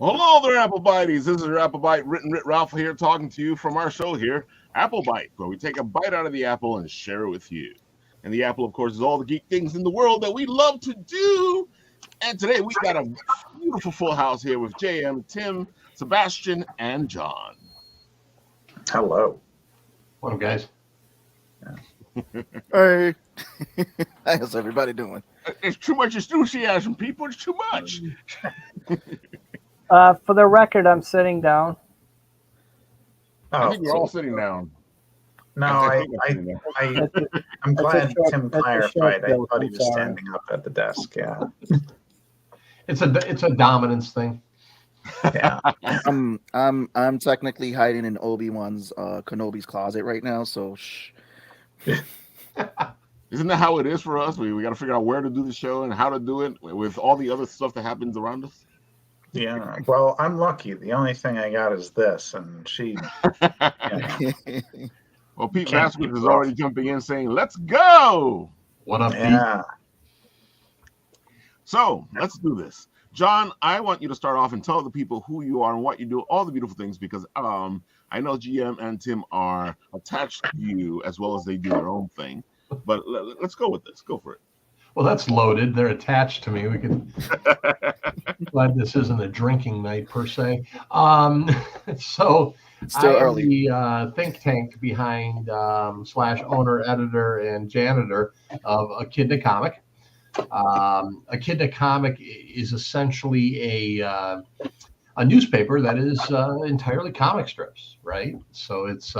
Hello there, Apple Bites. This is your Apple Bite Written Writ Ralph here talking to you from our show here, Apple Bite, where we take a bite out of the apple and share it with you. And the apple, of course, is all the geek things in the world that we love to do. And today we got a beautiful full house here with JM, Tim, Sebastian, and John. Hello. What up, guys? Hey. How's everybody doing? It's too much enthusiasm, people. It's too much. For the record, I'm sitting down. I think we're all sitting down. No, I'm glad Tim clarified. I thought he was standing up at the desk. Yeah, it's a dominance thing. Yeah. I'm technically hiding in Obi-Wan's Kenobi's closet right now, so shh. Isn't that how it is for us? We got to figure out where to do the show and how to do it with all the other stuff that happens around us. Yeah. Well, I'm lucky. The only thing I got is this, and she. Well, Pete Vasquez is already jumping in saying, "Let's go." What up, Yeah. Pete? So let's do this. John, I want you to start off and tell the people who you are and what you do, all the beautiful things, because I know GM and Tim are attached to you as well as they do their own thing. But let's go with this. Go for it. Well, that's loaded. They're attached to me. We can. Glad this isn't a drinking night per se. So Still I early. am the think tank behind / owner, editor, and janitor of Echidna Comic. Echidna Comic is essentially a newspaper that is entirely comic strips, right? So it's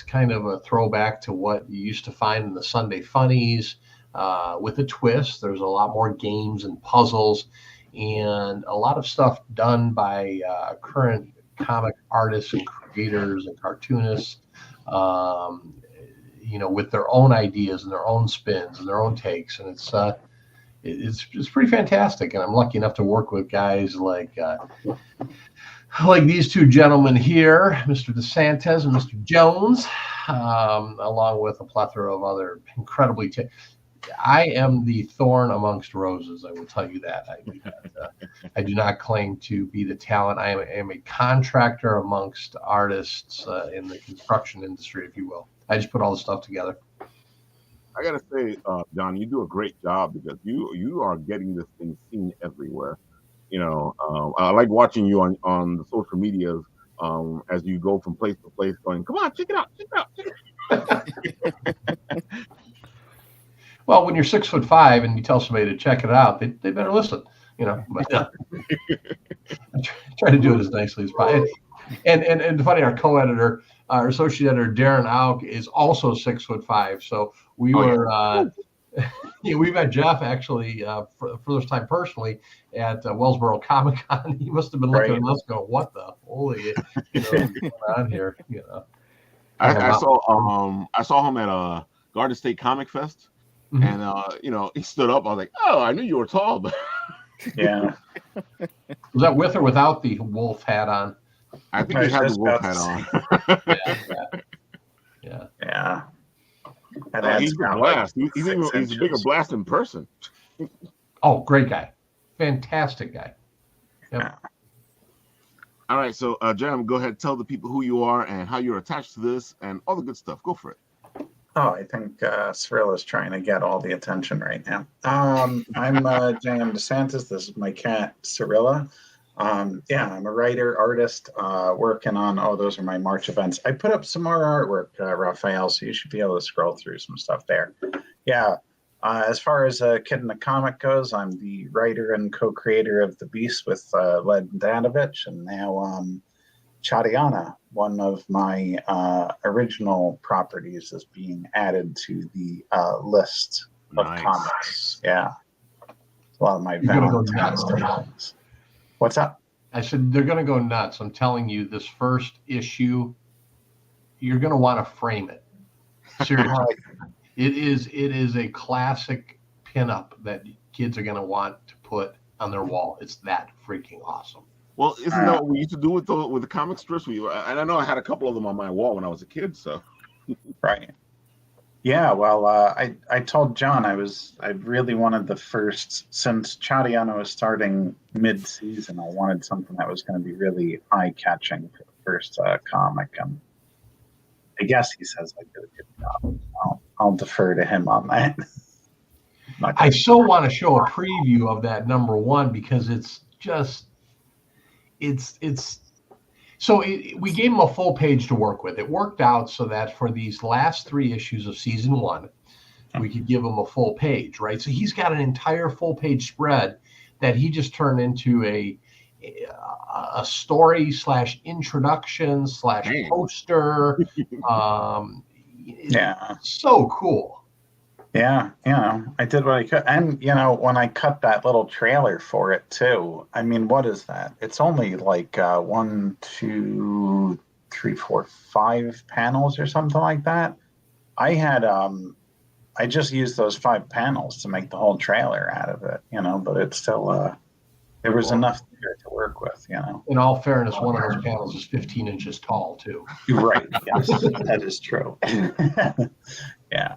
kind of a throwback to what you used to find in the Sunday Funnies, with a twist. There's a lot more games and puzzles, and a lot of stuff done by current comic artists and creators and cartoonists, with their own ideas and their own spins and their own takes, and it's pretty fantastic. And I'm lucky enough to work with guys like these two gentlemen here, Mr. DeSantis and Mr. Jones, along with a plethora of other incredibly I am the thorn amongst roses. I will tell you that. I do not claim to be the talent. I am a contractor amongst artists in the construction industry, if you will. I just put all the stuff together. I gotta say, John, you do a great job because you are getting this thing seen everywhere. I like watching you on the social medias as you go from place to place, going, "Come on, check it out, check it out, check it out." Well, when you're 6'5" and you tell somebody to check it out, they better listen, But I try to do it as nicely as possible. And funny, our co-editor, our associate editor Darren Auk is also 6'5". So we were we met Jeff actually for the first time personally at Wellsboro Comic Con. He must have been looking at us going, "What the holy what's going on here?" I saw him at Garden State Comic Fest. Mm-hmm. And he stood up. I was like, "Oh, I knew you were tall." But Yeah. Was that with or without the wolf hat on? I think he had the wolf hat on. Yeah. He's a blast. He's a bigger blast in person. Oh, great guy. Fantastic guy. Yep. Yeah. All right. So, Jeremy, go ahead. Tell the people who you are and how you're attached to this and all the good stuff. Go for it. Oh, I think Cyrilla's trying to get all the attention right now. I'm J.M. DeSantis. This is my cat, Cyrilla. I'm a writer, artist, working on, those are my March events. I put up some more artwork, Raphael, so you should be able to scroll through some stuff there. Yeah, as far as Kid in the Comic goes, I'm the writer and co-creator of The Beast with Led Danovich, and now Chadiana, one of my original properties, is being added to the list of comics. Yeah. A lot of my Valentine's Day things. What's up? I said they're going to go nuts. I'm telling you, this first issue, you're going to want to frame it. Seriously. It is a classic pinup that kids are going to want to put on their wall. It's that freaking awesome. Well, isn't that what we used to do with the comic strips? And I know I had a couple of them on my wall when I was a kid. So, right. Yeah, well, I told John I really wanted the first, since Chadiano was starting mid-season, I wanted something that was going to be really eye-catching for the first comic, and I guess he says I did a good job. I'll defer to him on that. I so want to show a preview of that #1 because it's just we gave him a full page to work with. It worked out so that for these last 3 issues of season 1, we could give him a full page, right? So he's got an entire full page spread that he just turned into a story / introduction / poster. Yeah. So cool. Yeah, I did what I could. And, when I cut that little trailer for it, too, I mean, what is that? It's only like 1, 2, 3, 4, 5 panels or something like that. I had, I just used those 5 panels to make the whole trailer out of it, but it's still, there was enough there to work with, In all fairness, one of those panels is 15 inches tall, too. Right, yes, that is true. Yeah.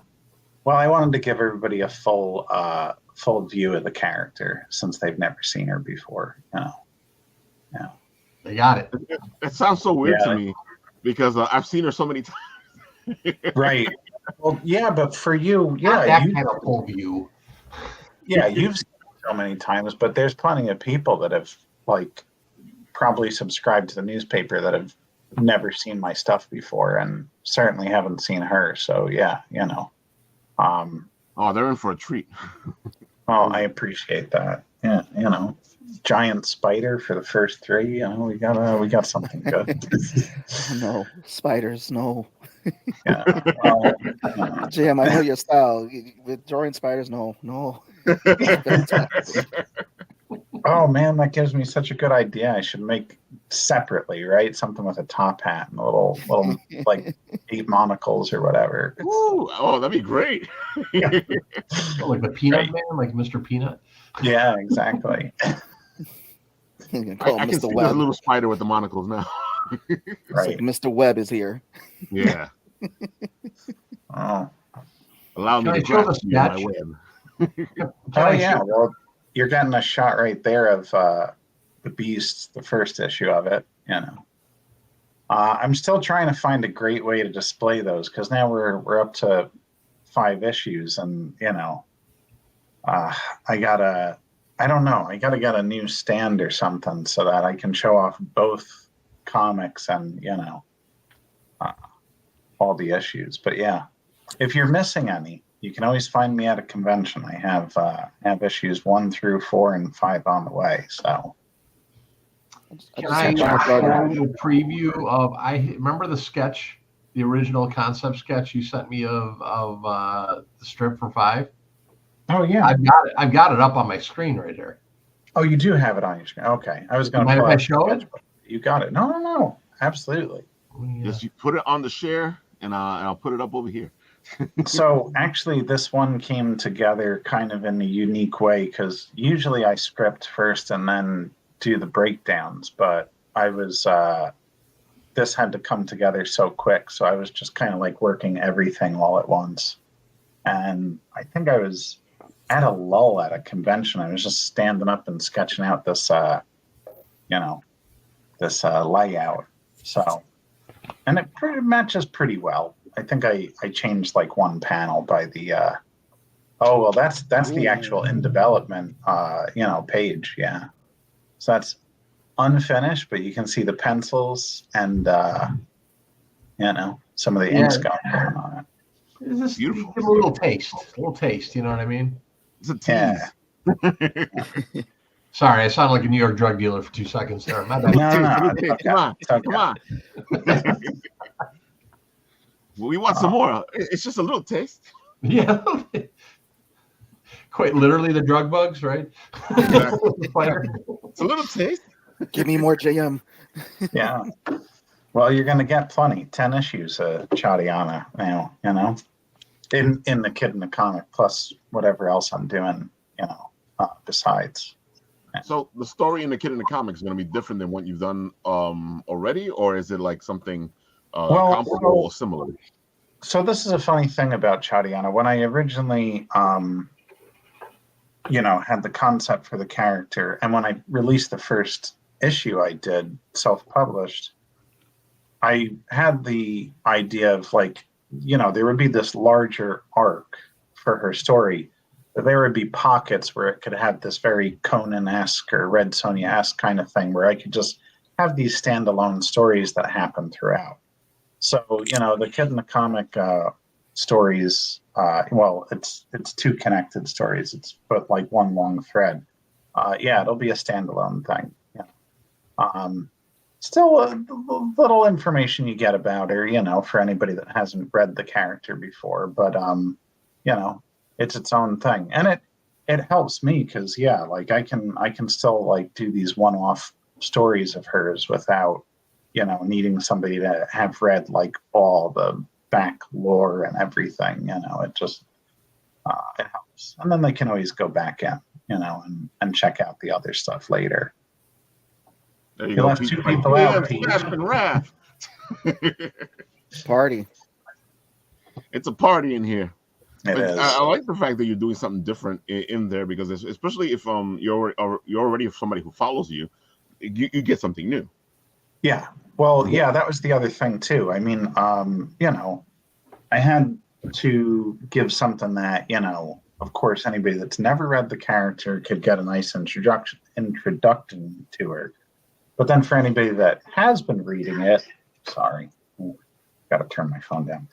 Well, I wanted to give everybody a full view of the character since they've never seen her before. Yeah. They got it. It sounds so weird to me because I've seen her so many times. Right. Well, yeah, but for you, Not that kind of full view. Yeah, you've seen her so many times, but there's plenty of people that have probably subscribed to the newspaper that have never seen my stuff before and certainly haven't seen her. So yeah, they're in for a treat. Oh, I appreciate that. Yeah, giant spider for the first 3. We got something good. No spiders, no. Yeah. Jim, I know your style. With drawing spiders, no. Oh man, that gives me such a good idea. I should make separately, right? Something with a top hat and a little like 8 monocles or whatever. Ooh, that'd be great. Like the Peanut Man, like Mr. Peanut. Yeah, exactly. You can call I can see this little spider with the monocles now. Right. Like Mr. Webb is here. Yeah. Oh. Allow me to grasp you in my web. Oh yeah. Well, you're getting a shot right there of the Beast, the first issue of it. I'm still trying to find a great way to display those because now we're up to 5 issues, and I gotta get a new stand or something so that I can show off both comics and all the issues. But yeah, if you're missing any, you can always find me at a convention. I have issues 1 through 4 and 5 on the way. So can I show a preview of? I remember the sketch, the original concept sketch you sent me of the strip for 5. Oh yeah, I've got it up on my screen right here. Oh, you do have it on your screen. Okay, I was going to. Mind if I show it? You got it. No, absolutely. Yes, you put it on the share, and I'll put it up over here. So actually, this one came together kind of in a unique way because usually I script first and then do the breakdowns, but I was this had to come together so quick, so I was just kind of like working everything all at once. And I think I was at a lull at a convention. I was just standing up and sketching out this layout. So, and it pretty matches pretty well. I think I changed like 1 panel by the that's the actual in development page. Yeah. So that's unfinished, but you can see the pencils and some of the inks going on it. It's just beautiful. Give a little taste, you know what I mean? It's a tease. Yeah. Sorry, I sound like a New York drug dealer for 2 seconds there. My bad. No. Come on. We want some more. It's just a little taste. Yeah. Quite literally the drug bugs, right? Exactly. It's a little taste. Give me more JM. Yeah. Well, you're going to get plenty. 10 issues of Chadiana now, in the Kid in the Comic, plus whatever else I'm doing, besides. So the story in the Kid in the Comic is going to be different than what you've done already, or is it like something comparable or similar? So this is a funny thing about Chadiana. When I originally, had the concept for the character, and when I released the first issue I did self-published, I had the idea of there would be this larger arc for her story, but there would be pockets where it could have this very Conan-esque or Red Sonja-esque kind of thing where I could just have these standalone stories that happen throughout. So, the Kid in the Comic stories, it's two connected stories. It's but like one long thread. It'll be a standalone thing. Still a little information you get about her, for anybody that hasn't read the character before. But, it's its own thing. And it helps me because, I can still do these one-off stories of hers without, needing somebody to have read all the back lore and everything. It just it helps, and then they can always go back in, and check out the other stuff later. There you You'll go. have two people out. Party. It's a party in here. It is. I like the fact that you're doing something different in there because especially if you're already somebody who follows you, you get something new. Yeah. Well, yeah, that was the other thing too. I mean, I had to give something that, of course, anybody that's never read the character could get a nice introduction to her. But then for anybody that has been reading it, sorry, got to turn my phone down.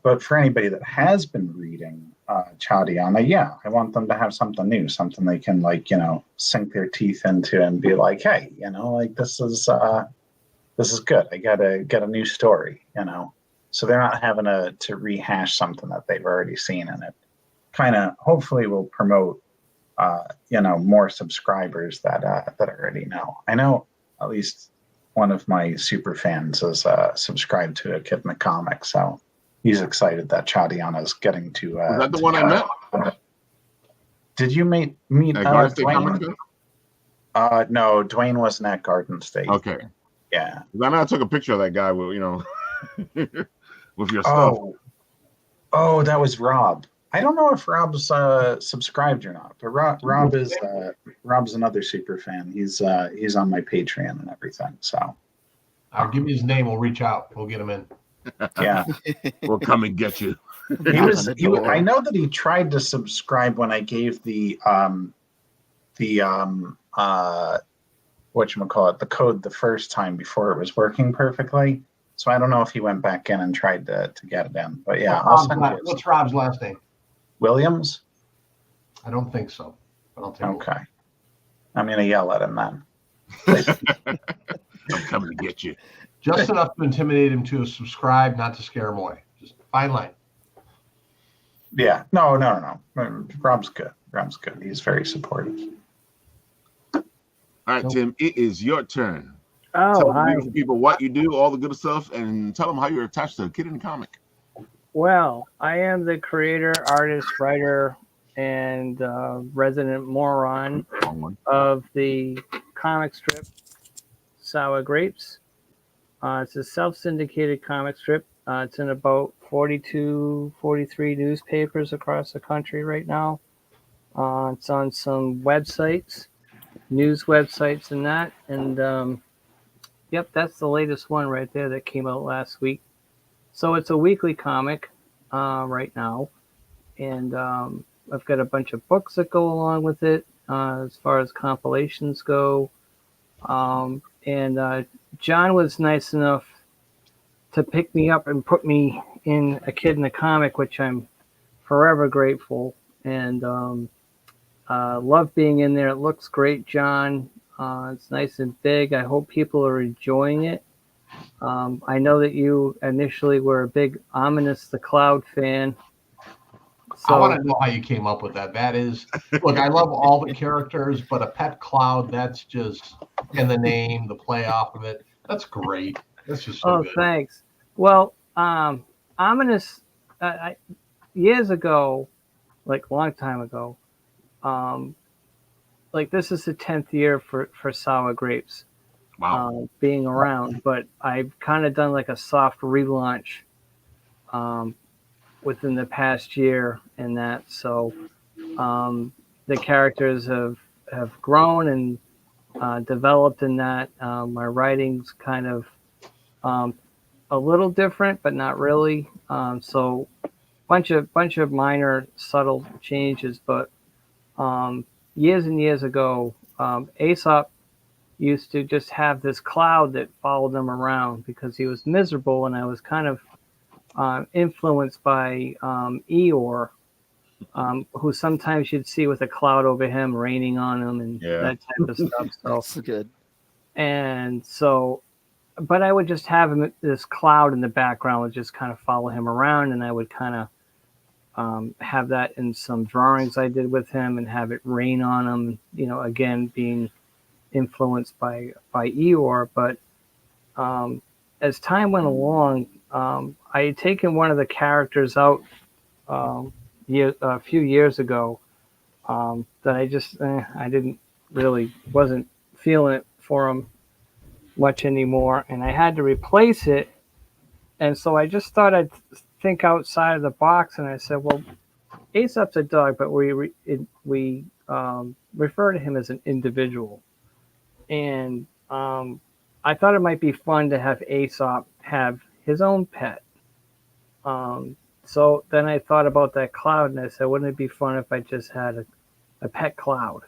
But for anybody that has been reading Chadiana, I want them to have something new, something they can sink their teeth into and be like, hey, this is good. I gotta get a new story, so they're not having to rehash something that they've already seen, and it kind of hopefully will promote more subscribers that already know. I know at least one of my super fans is subscribed to a Kid in the Comic, so he's excited that Chadiana is getting to. Is that the one I met? Did you meet Garden State Comics? No, Dwayne wasn't at Garden State. Okay. Yeah. I know I took a picture of that guy with with your stuff. Oh, that was Rob. I don't know if Rob's subscribed or not, but Rob is Rob's another super fan. He's on my Patreon and everything. So I'll give you his name. We'll reach out. We'll get him in. Yeah, We'll come and get you. I know that he tried to subscribe when I gave the whatchamacallit, the code the first time before it was working perfectly. So I don't know if he went back in and tried to get it in. But yeah, what's Rob's last name? Williams? I don't think so. Okay. I'm going to yell at him then. I'm coming to get you. Just enough to intimidate him to subscribe, not to scare him away. Just fine line. Yeah. No. Rob's good. He's very supportive. All right, Tim, it is your turn. Oh, tell hi. the people what you do, all the good stuff, and tell them how you're attached to the Kid in the Comic. Well, I am the creator, artist, writer, and resident moron of the comic strip Sour Grapes. It's a self-syndicated comic strip. It's in about 42, 43 newspapers across the country right now. It's on some websites, news websites and that. And, yep, that's the latest one right there that came out last week. So it's a weekly comic right now. And I've got a bunch of books that go along with it as far as compilations go. And John was nice enough to pick me up and put me in a Kid in the Comic, which I'm forever grateful. And love being in there. It looks great, John. It's nice and big. I hope people are enjoying it. I know that you initially were a big Ominous the Cloud fan. So, I want to know how you came up with that. That is, look, I love all the characters, but a pet cloud, that's just, and the name, the play off of it, that's great. That's just so good. Thanks. Well, Ominous, years ago, like a long time ago, like this is the 10th year for Sour Grapes. Wow. Being around, but I've kind of done like a soft relaunch within the past year and that. So the characters have grown and developed in that. My writing's kind of a little different, but not really. So bunch of minor subtle changes, but years and years ago, Aesop used to just have this cloud that followed him around because he was miserable, and I was kind of influenced by Eeyore, who sometimes you'd see with a cloud over him, raining on him, and that type of stuff. So That's good. And so, but I would just have him, this cloud in the background would just kind of follow him around, and I would kind of have that in some drawings I did with him and have it rain on him, again, being influenced by Eeyore. But as time went along, I had taken one of the characters out a few years ago that I just I didn't really wasn't feeling it for him much anymore, and I had to replace it. And so I just thought I'd think outside of the box, and I said, well, Aesop's a dog, but we refer to him as an individual. And I thought it might be fun to have Aesop have his own pet. So then I thought about that cloud, and I said, wouldn't it be fun if I just had a pet cloud?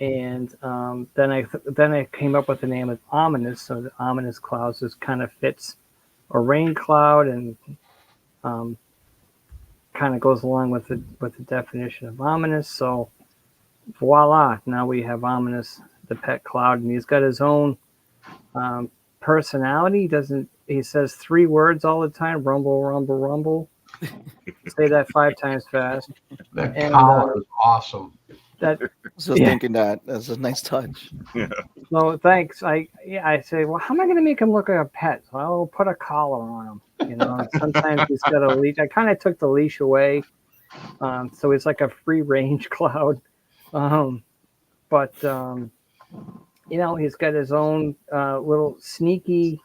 And then I came up with the name of Ominous. So the Ominous Clouds just kind of fits a rain cloud, and kind of goes along with the definition of ominous. So voila, now we have Ominous, the pet cloud, and he's got his own personality. He says 3 words all the time: rumble, rumble, rumble. Say that 5 times fast. That collar is awesome. Thinking that's a nice touch. Yeah. So thanks. I say, well, how am I going to make him look like a pet? So I'll put a collar on him. Sometimes he's got a leash. I kind of took the leash away, so it's like a free range cloud. But he's got his own little sneaky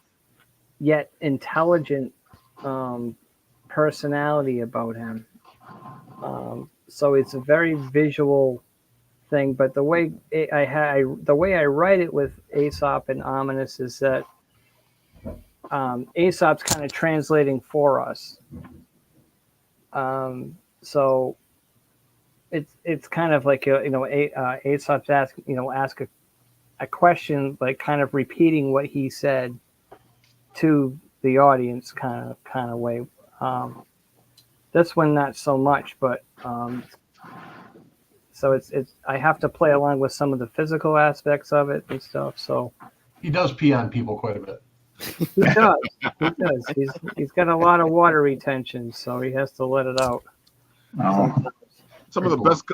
yet intelligent personality about him. So it's a very visual thing, but the way I write it with Aesop and Ominous is that Aesop's kind of translating for us. So it's kind of like Aesop's ask a question, like kind of repeating what he said to the audience, kind of way. This one not so much, but so it's I have to play along with some of the physical aspects of it and stuff. So he does pee on people quite a bit. He does. He's got a lot of water retention, so he has to let it out. Oh. Some of the best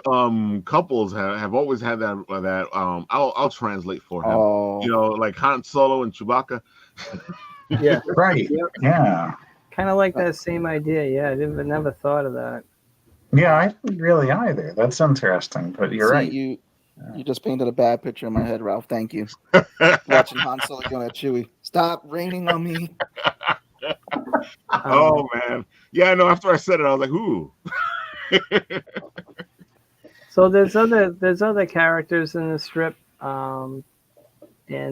couples have always had that. I'll translate for him. Oh. Like Han Solo and Chewbacca. Yeah. Right. Yep. Yeah. Kind of like that same idea. Yeah, I never thought of that. Yeah, I didn't really either. That's interesting, but you're right. You just painted a bad picture in my head, Ralph. Thank you. Watching Han Solo going at Chewie. Stop raining on me. Oh man. Yeah, I know. After I said it, I was like, ooh. So there's other characters in the strip, and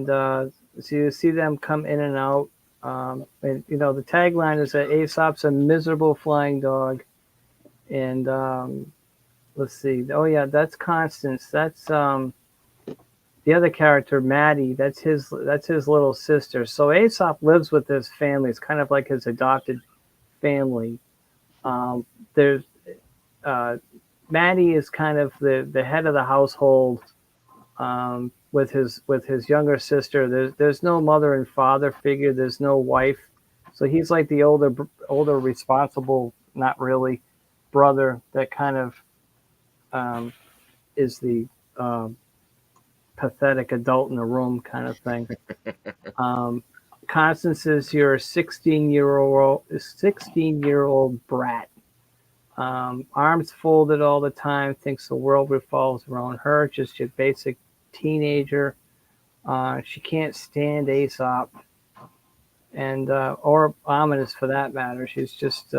so you see them come in and out. And the tagline is that Aesop's a miserable flying dog, and let's see. Oh yeah, that's Constance. That's the other character, Maddie. That's his little sister. So Aesop lives with his family. It's kind of like his adopted family. There's Maddie is kind of the head of the household with his younger sister. There's no mother and father figure. There's no wife, so he's like the older responsible, not really, brother that kind of is the pathetic adult in the room kind of thing. Constance is your 16-year-old brat. Arms folded all the time, thinks the world revolves around her, just your basic teenager. She can't stand Aesop, and or ominous for that matter. She's just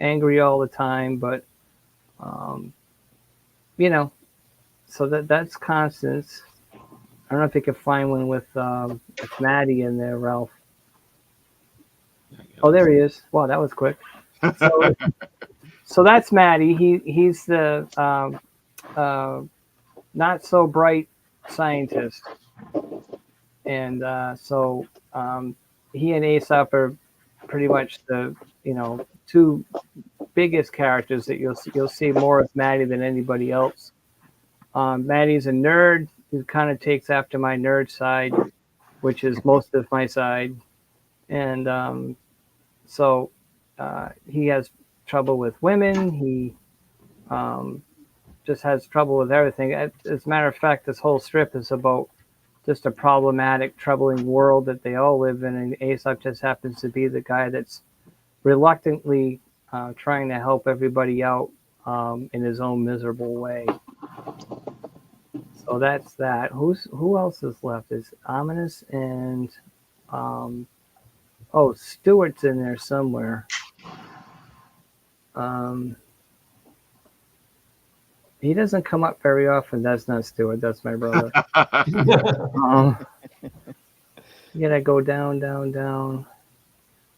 angry all the time, but you know, so that's Constance. I don't know if you can find one with Maddie in there, Ralph. Oh, there he is. Wow, that was quick. So that's Maddie. He's the not so bright scientist, and so he and Aesop are pretty much the two biggest characters that you'll see more of Maddie than anybody else. Maddie's a nerd who kind of takes after my nerd side, which is most of my side, and so he has trouble with women. He just has trouble with everything. As a matter of fact, this whole strip is about just a problematic, troubling world that they all live in, and Aesop just happens to be the guy that's reluctantly trying to help everybody out in his own miserable way. So that's that. Who else is left? Is Ominous and Stuart's in there somewhere. He doesn't come up very often. That's not Stuart. That's my brother. You gotta go down, down, down.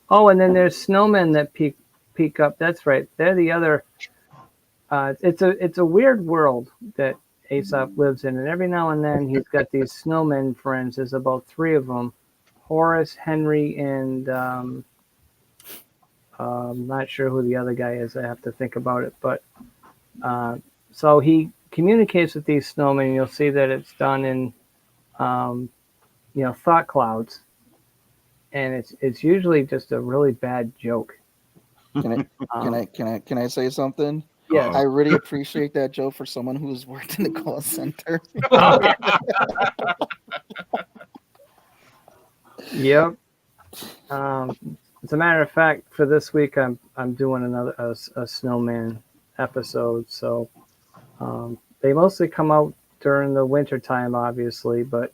Oh, and then there's snowmen that peek up. That's right. They're the other. It's a weird world that Aesop lives in, and every now and then he's got these snowmen friends. There's about 3 of them: Horace, Henry, and I'm not sure who the other guy is. I have to think about it. But so he communicates with these snowmen, and you'll see that it's done in thought clouds, and it's usually just a really bad joke. Can I say something? Yeah. I really appreciate that, Joe, for someone who's worked in the call center. Yep. As a matter of fact, for this week, I'm doing another a snowman episode. So they mostly come out during the winter time, obviously, but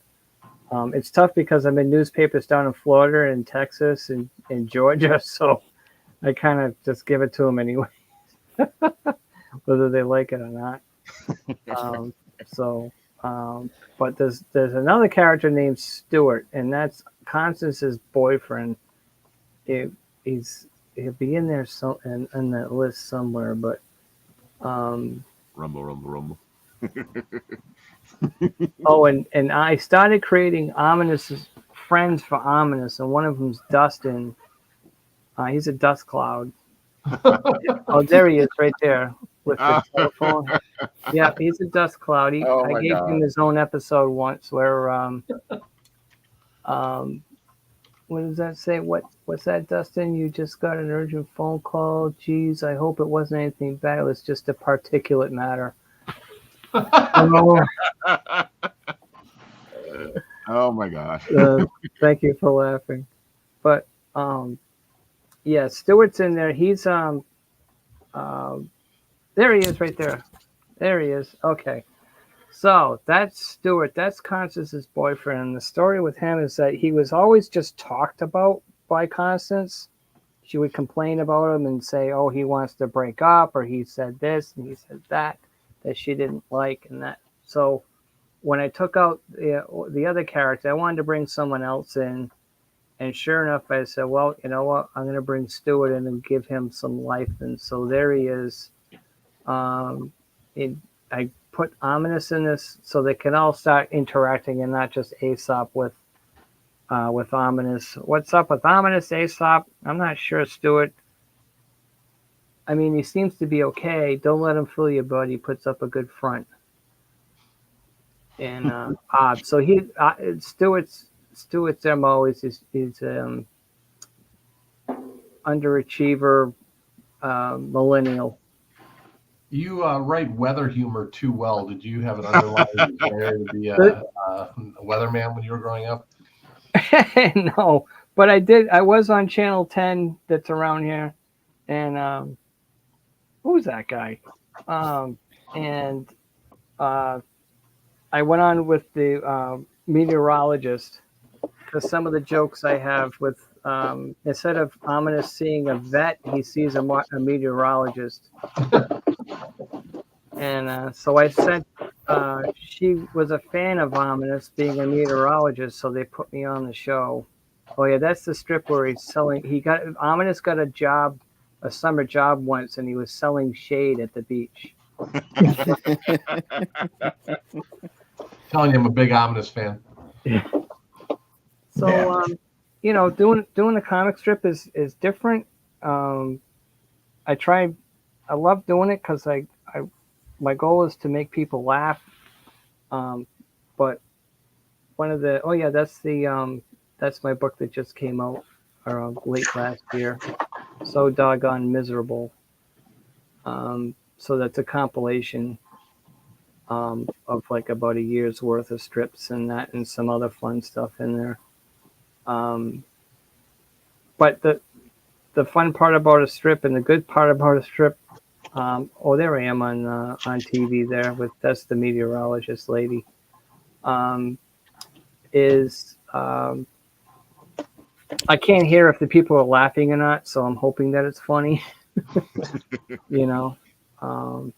it's tough because I'm in newspapers down in Florida and Texas and in Georgia, so I kind of just give it to them anyway, whether they like it or not. But there's another character named Stuart, and that's Constance's boyfriend. He'll be in there in that list somewhere, but rumble. Oh, and I started creating Ominous friends for Ominous, and one of them's Dustin. He's a dust cloud. Oh, there he is, right there with the telephone. Yeah, he's a dust cloud. I gave him his own episode once where what does that say? What's that, Dustin? You just got an urgent phone call. Geez, I hope it wasn't anything bad. It was just a particulate matter. Oh my gosh. Thank you for laughing. But yeah, Stuart's in there. He's there he is right there. There he is. Okay. So that's Stuart. That's Constance's boyfriend. And the story with him is that he was always just talked about by Constance. She would complain about him and say, oh, he wants to break up, or he said this and he said that she didn't like, and that. So when I took out the other character, I wanted to bring someone else in. And sure enough, I said, well, you know what? I'm going to bring Stuart in and give him some life. And so there he is. I put Ominous in this so they can all start interacting and not just Aesop with Ominous. What's up with Ominous, Aesop? I'm not sure, Stuart. I mean, he seems to be okay. Don't let him fool you, bud. He puts up a good front. And so Stuart's MO is he's underachiever millennial. You write weather humor too well. Did you have an underlying desire to be a weatherman when you were growing up? No, but I did. I was on Channel 10 that's around here, and who's that guy? And I went on with the meteorologist because some of the jokes I have with instead of Ominous seeing a vet, he sees a meteorologist. And so I said she was a fan of Ominous being a meteorologist, so they put me on the show. Oh yeah, that's the strip where he's selling. Ominous got a job, a summer job once, and he was selling shade at the beach. Telling you, I'm a big Ominous fan. So doing a comic strip is different. I love doing it because my goal is to make people laugh. But one of the that's my book that just came out late last year. So doggone miserable. So that's a compilation of like about a year's worth of strips and some other fun stuff in there. But the fun part about a strip and the good part about a strip, there I am on TV there that's the meteorologist lady, is I can't hear if the people are laughing or not, so I'm hoping that it's funny. You know. Do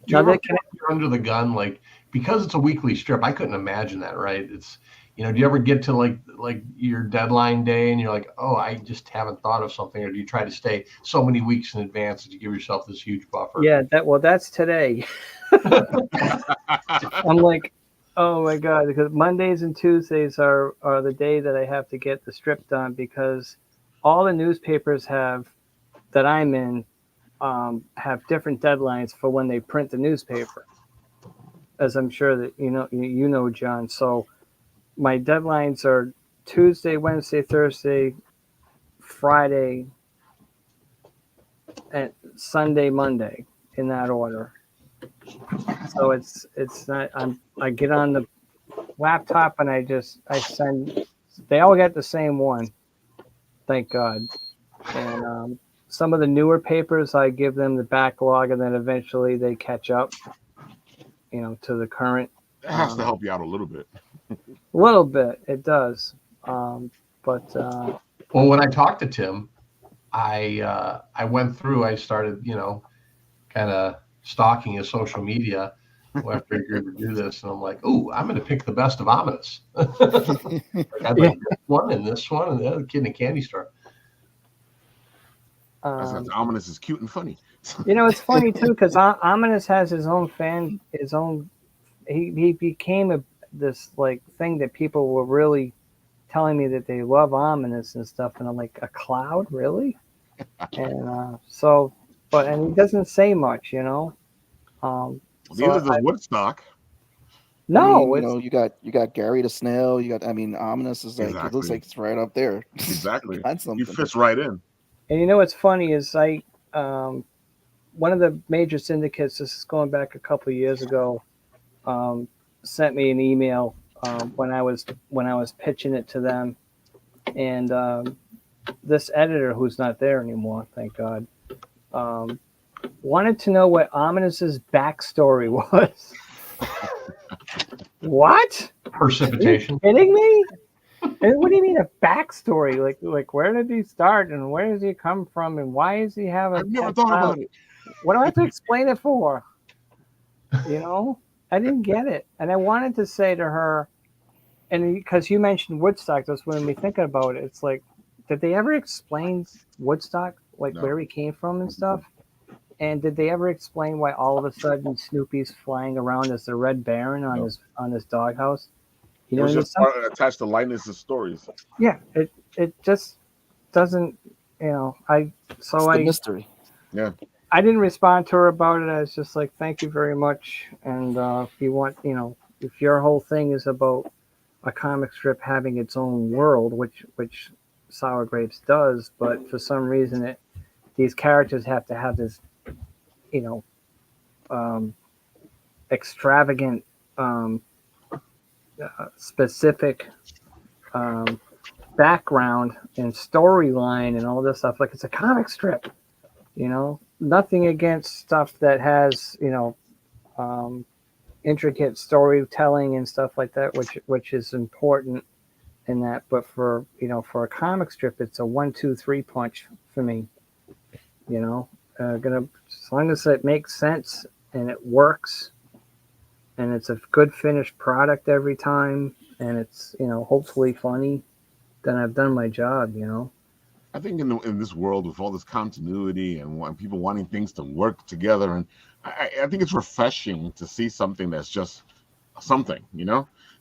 you ever feel like you're under the gun, like, because it's a weekly strip? I couldn't imagine that, right? It's, do you ever get to like your deadline day and you're like, oh, I just haven't thought of something, or do you try to stay so many weeks in advance that you give yourself this huge buffer? Yeah, that's today. I'm like, oh my God, because Mondays and Tuesdays are the day that I have to get the strip done, because all the newspapers that I'm in have different deadlines for when they print the newspaper, as I'm sure that you know, John. So my deadlines are Tuesday, Wednesday, Thursday, Friday, and Sunday, Monday, in that order. So it's not. I get on the laptop and I send. They all get the same one, thank God. And some of the newer papers, I give them the backlog, and then eventually they catch up, to the current. That has to help you out a little bit. A little bit, it does. Well, when I talked to Tim, I went through. I started, kind of stalking his social media after I agreed to do this, and I'm like, "Oh, I'm going to pick the best of Ominous." I'd like this one and this one and the other kid in the candy store. Ominous is cute and funny. It's funny too, because Ominous has his own he became this like thing that people were really telling me that they love Ominous and stuff, and I'm like, a cloud, really? And and he doesn't say much, Neither does Woodstock. No, you got Gary the Snail. Ominous is like, exactly. It looks like it's right up there. Exactly. He fits right in. And what's funny is one of the major syndicates, this is going back a couple of years ago, sent me an email when I was pitching it to them, and this editor, who's not there anymore, thank God, wanted to know what Ominous's backstory was. What? Precipitation. Are you kidding me? And what do you mean a backstory? Like where did he start and where does he come from and why does he have I've never thought about it. What do I have to explain it for? I didn't get it. And I wanted to say to her, and because you mentioned Woodstock, that's when we thinking about it. It's like, did they ever explain Woodstock, like where he came from and stuff? And did they ever explain why all of a sudden Snoopy's flying around as the Red Baron on his doghouse? It was just attached to Linus's stories. Yeah, it just doesn't, it's the mystery. Yeah. I didn't respond to her about it. I was just like, thank you very much. And if you want, if your whole thing is about a comic strip having its own world, which Sour Grapes does, but for some reason these characters have to have this, extravagant, specific background and storyline and all this stuff. Like, it's a comic strip, nothing against stuff that has, intricate storytelling and stuff like that, which is important. in that, but for for a comic strip, it's a 1-2-3 punch for me. Gonna, as long as it makes sense and it works, and it's a good finished product every time, and it's hopefully funny, then I've done my job. I think in this world with all this continuity and people wanting things to work together, and I think it's refreshing to see something that's just something.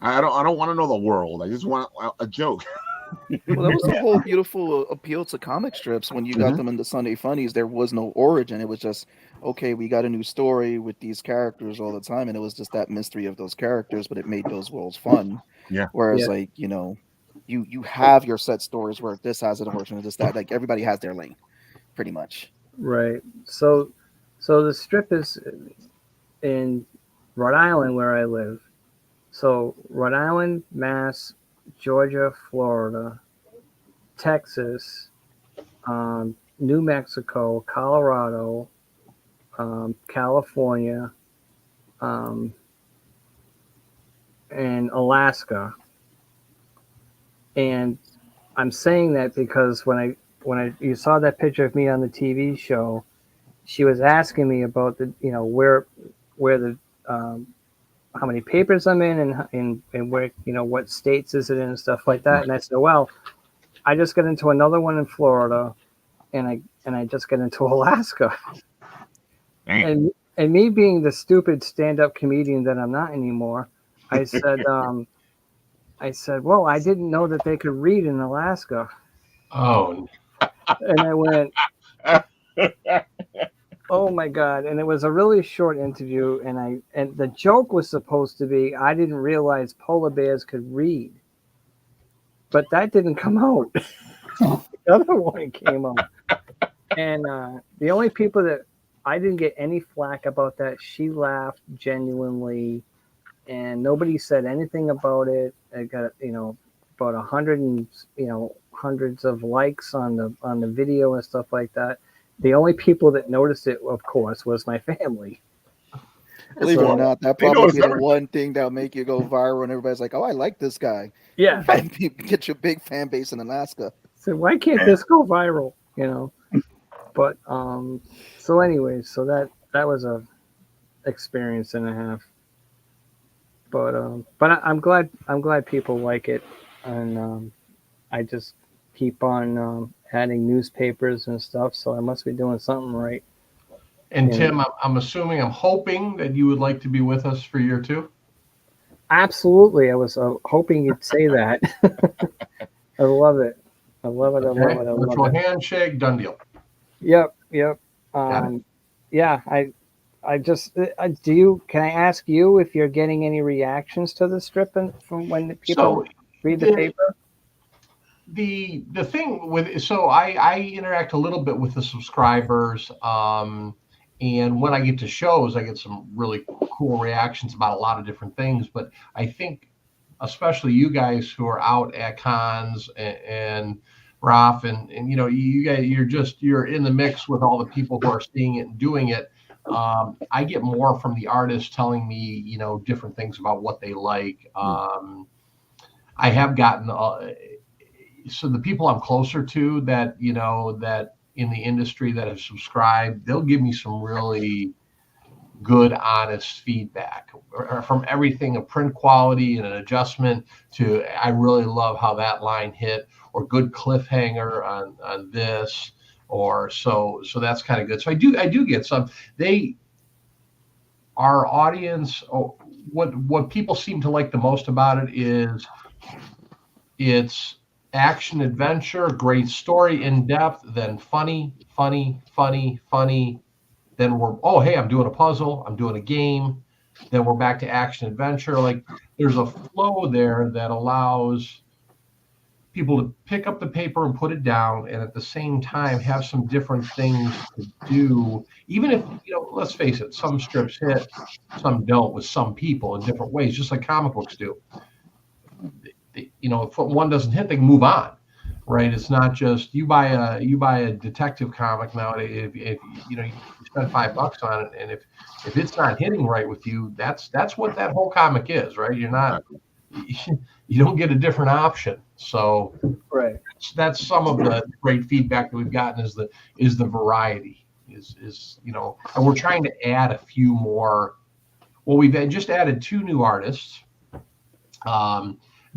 I don't want to know the world. I just want a joke. Well, that was the whole beautiful appeal to comic strips. When you got them in the Sunday Funnies, there was no origin. It was just, okay, we got a new story with these characters all the time, and it was just that mystery of those characters, but it made those worlds fun. Yeah. Whereas, Yeah. you have your set stories where this has an origin and this, that. Like, everybody has their lane, pretty much. Right. So the strip is in Rhode Island, where I live. So Rhode Island, Mass, Georgia, Florida, Texas, New Mexico, Colorado, California, and Alaska. And I'm saying that because when you saw that picture of me on the TV show, she was asking me about the where the how many papers I'm in and where what states is it in and stuff like that. And I said, well, I just got into another one in Florida, and I just got into Alaska. And me being the stupid stand-up comedian that I'm not anymore, I said well, I didn't know that they could read in Alaska. Oh. And I went, oh my God. And it was a really short interview, and the joke was supposed to be I didn't realize polar bears could read. But that didn't come out. The other one came out. And the only people that I didn't get any flack about that, she laughed genuinely, and nobody said anything about it. I got about 100 and hundreds of likes on the video and stuff like that. The only people that noticed it, of course, was my family. Believe it or not, that probably be the one thing that'll make you go viral, and everybody's like, "Oh, I like this guy." Yeah, and get your big fan base in Alaska. So why can't this go viral? But so anyways, so that was a experience and a half. But I'm glad people like it, and I just keep on adding newspapers and stuff. So I must be doing something right. And Tim, I'm hoping that you would like to be with us for year 2. Absolutely, I was hoping you'd say that. I love it. I love it. Virtual handshake, done deal. Yep. Yeah. I just can I ask you if you're getting any reactions to the strip from when the people read the paper? The thing with I interact a little bit with the subscribers, and when I get to shows, I get some really cool reactions about a lot of different things. But I think, especially you guys who are out at cons and Ralph and you guys, you're in the mix with all the people who are seeing it and doing it. I get more from the artists telling me, different things about what they like. I have gotten, so the people I'm closer to that, that in the industry that have subscribed, they'll give me some really good, honest feedback from everything, a print quality and an adjustment to, I really love how that line hit, or good cliffhanger on this. Or so that's kind of good. So I do get some. Our audience, what people seem to like the most about it is it's action adventure, great story, in depth, then funny. Then hey, I'm doing a puzzle, I'm doing a game. Then we're back to action adventure. Like there's a flow there that allows people to pick up the paper and put it down, and at the same time have some different things to do. Even if, let's face it, some strips hit, some don't with some people in different ways, just like comic books do. If one doesn't hit, they can move on, right? It's not just you buy a detective comic nowadays. If you spend $5 on it, and if it's not hitting right with you, that's what that whole comic is, right? You're not. You don't get a different option. So Right. that's some of the great feedback that we've gotten is the variety is and we're trying to add a few more. Well, we've just added 2 new artists,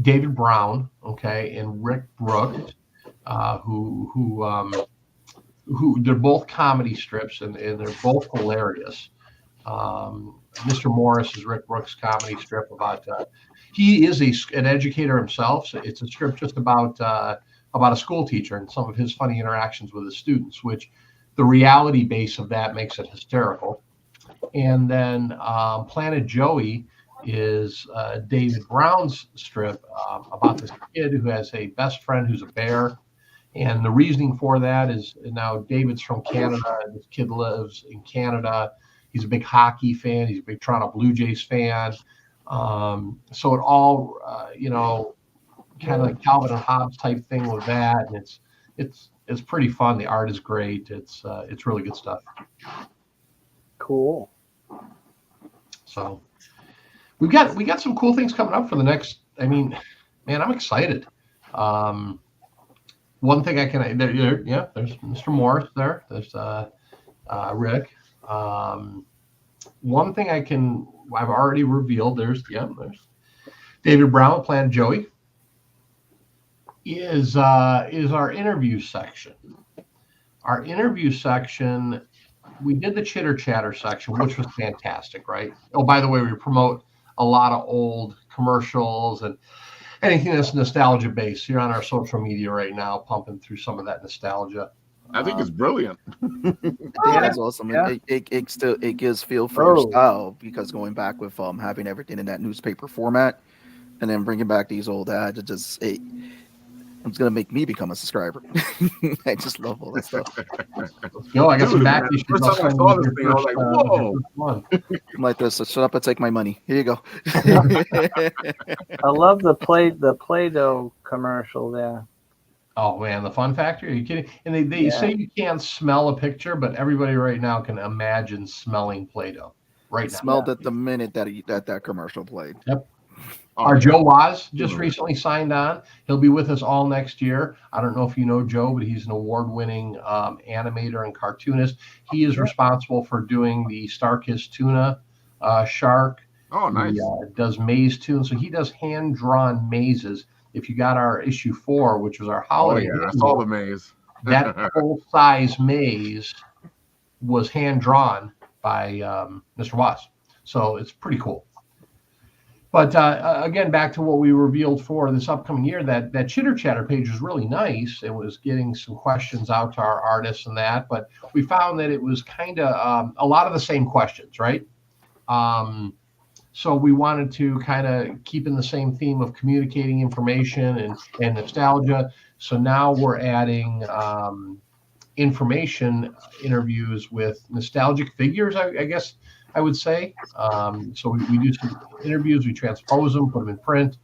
David Brown, okay, and Rick Brooks, who they're both comedy strips and they're both hilarious. Mr. Morris is Rick Brooks' comedy strip about he is an educator himself, so it's a strip just about a school teacher and some of his funny interactions with his students, which the reality base of that makes it hysterical. And then Planet Joey is David Brown's strip about this kid who has a best friend who's a bear. And the reasoning for that is now David's from Canada. And this kid lives in Canada. He's a big hockey fan. He's a big Toronto Blue Jays fan. So it all, kind of like Calvin and Hobbes type thing with that. And it's pretty fun. The art is great. It's really good stuff. Cool. So we got some cool things coming up for the next. I mean, man, I'm excited. One thing I can there's Mr. Morris there. There's Rick. One thing I've already revealed. There's David Brown, Planet Joey. Is our interview section. Our interview section. We did the chitter chatter section, which was fantastic, right? Oh, by the way, we promote a lot of old commercials and anything that's nostalgia based. You're on our social media right now, pumping through some of that nostalgia. I think it's brilliant. Yeah, it's awesome. Yeah. It gives feel for your style, because going back with having everything in that newspaper format and then bringing back these old ads, it's gonna make me become a subscriber. I just love all that stuff. Yo, I got some back issues. First time I saw this thing, I was like, whoa. I'm like this. So shut up and take my money. Here you go. I love the Play-Doh commercial there. Oh man, the Fun Factory. Are you kidding? And they say you can't smell a picture, but everybody right now can imagine smelling Play-Doh right now. Smelled it the minute that commercial played. Yep. Our Joe Waz just recently signed on. He'll be with us all next year. I don't know if you know Joe, but he's an award-winning animator and cartoonist. He is responsible for doing the Starkist Tuna shark. Oh, nice. He does maze tunes. So he does hand-drawn mazes. If you got our issue 4, which was our holiday, I saw the maze. That full-size maze was hand-drawn by Mr. Waz. So it's pretty cool. But again, back to what we revealed for this upcoming year, that Chitter Chatter page was really nice. It was getting some questions out to our artists and that, but we found that it was kind of a lot of the same questions, right? So we wanted to kind of keep in the same theme of communicating information and nostalgia. So now we're adding information interviews with nostalgic figures, I guess I would say. So we do some interviews, we transpose them, put them in print.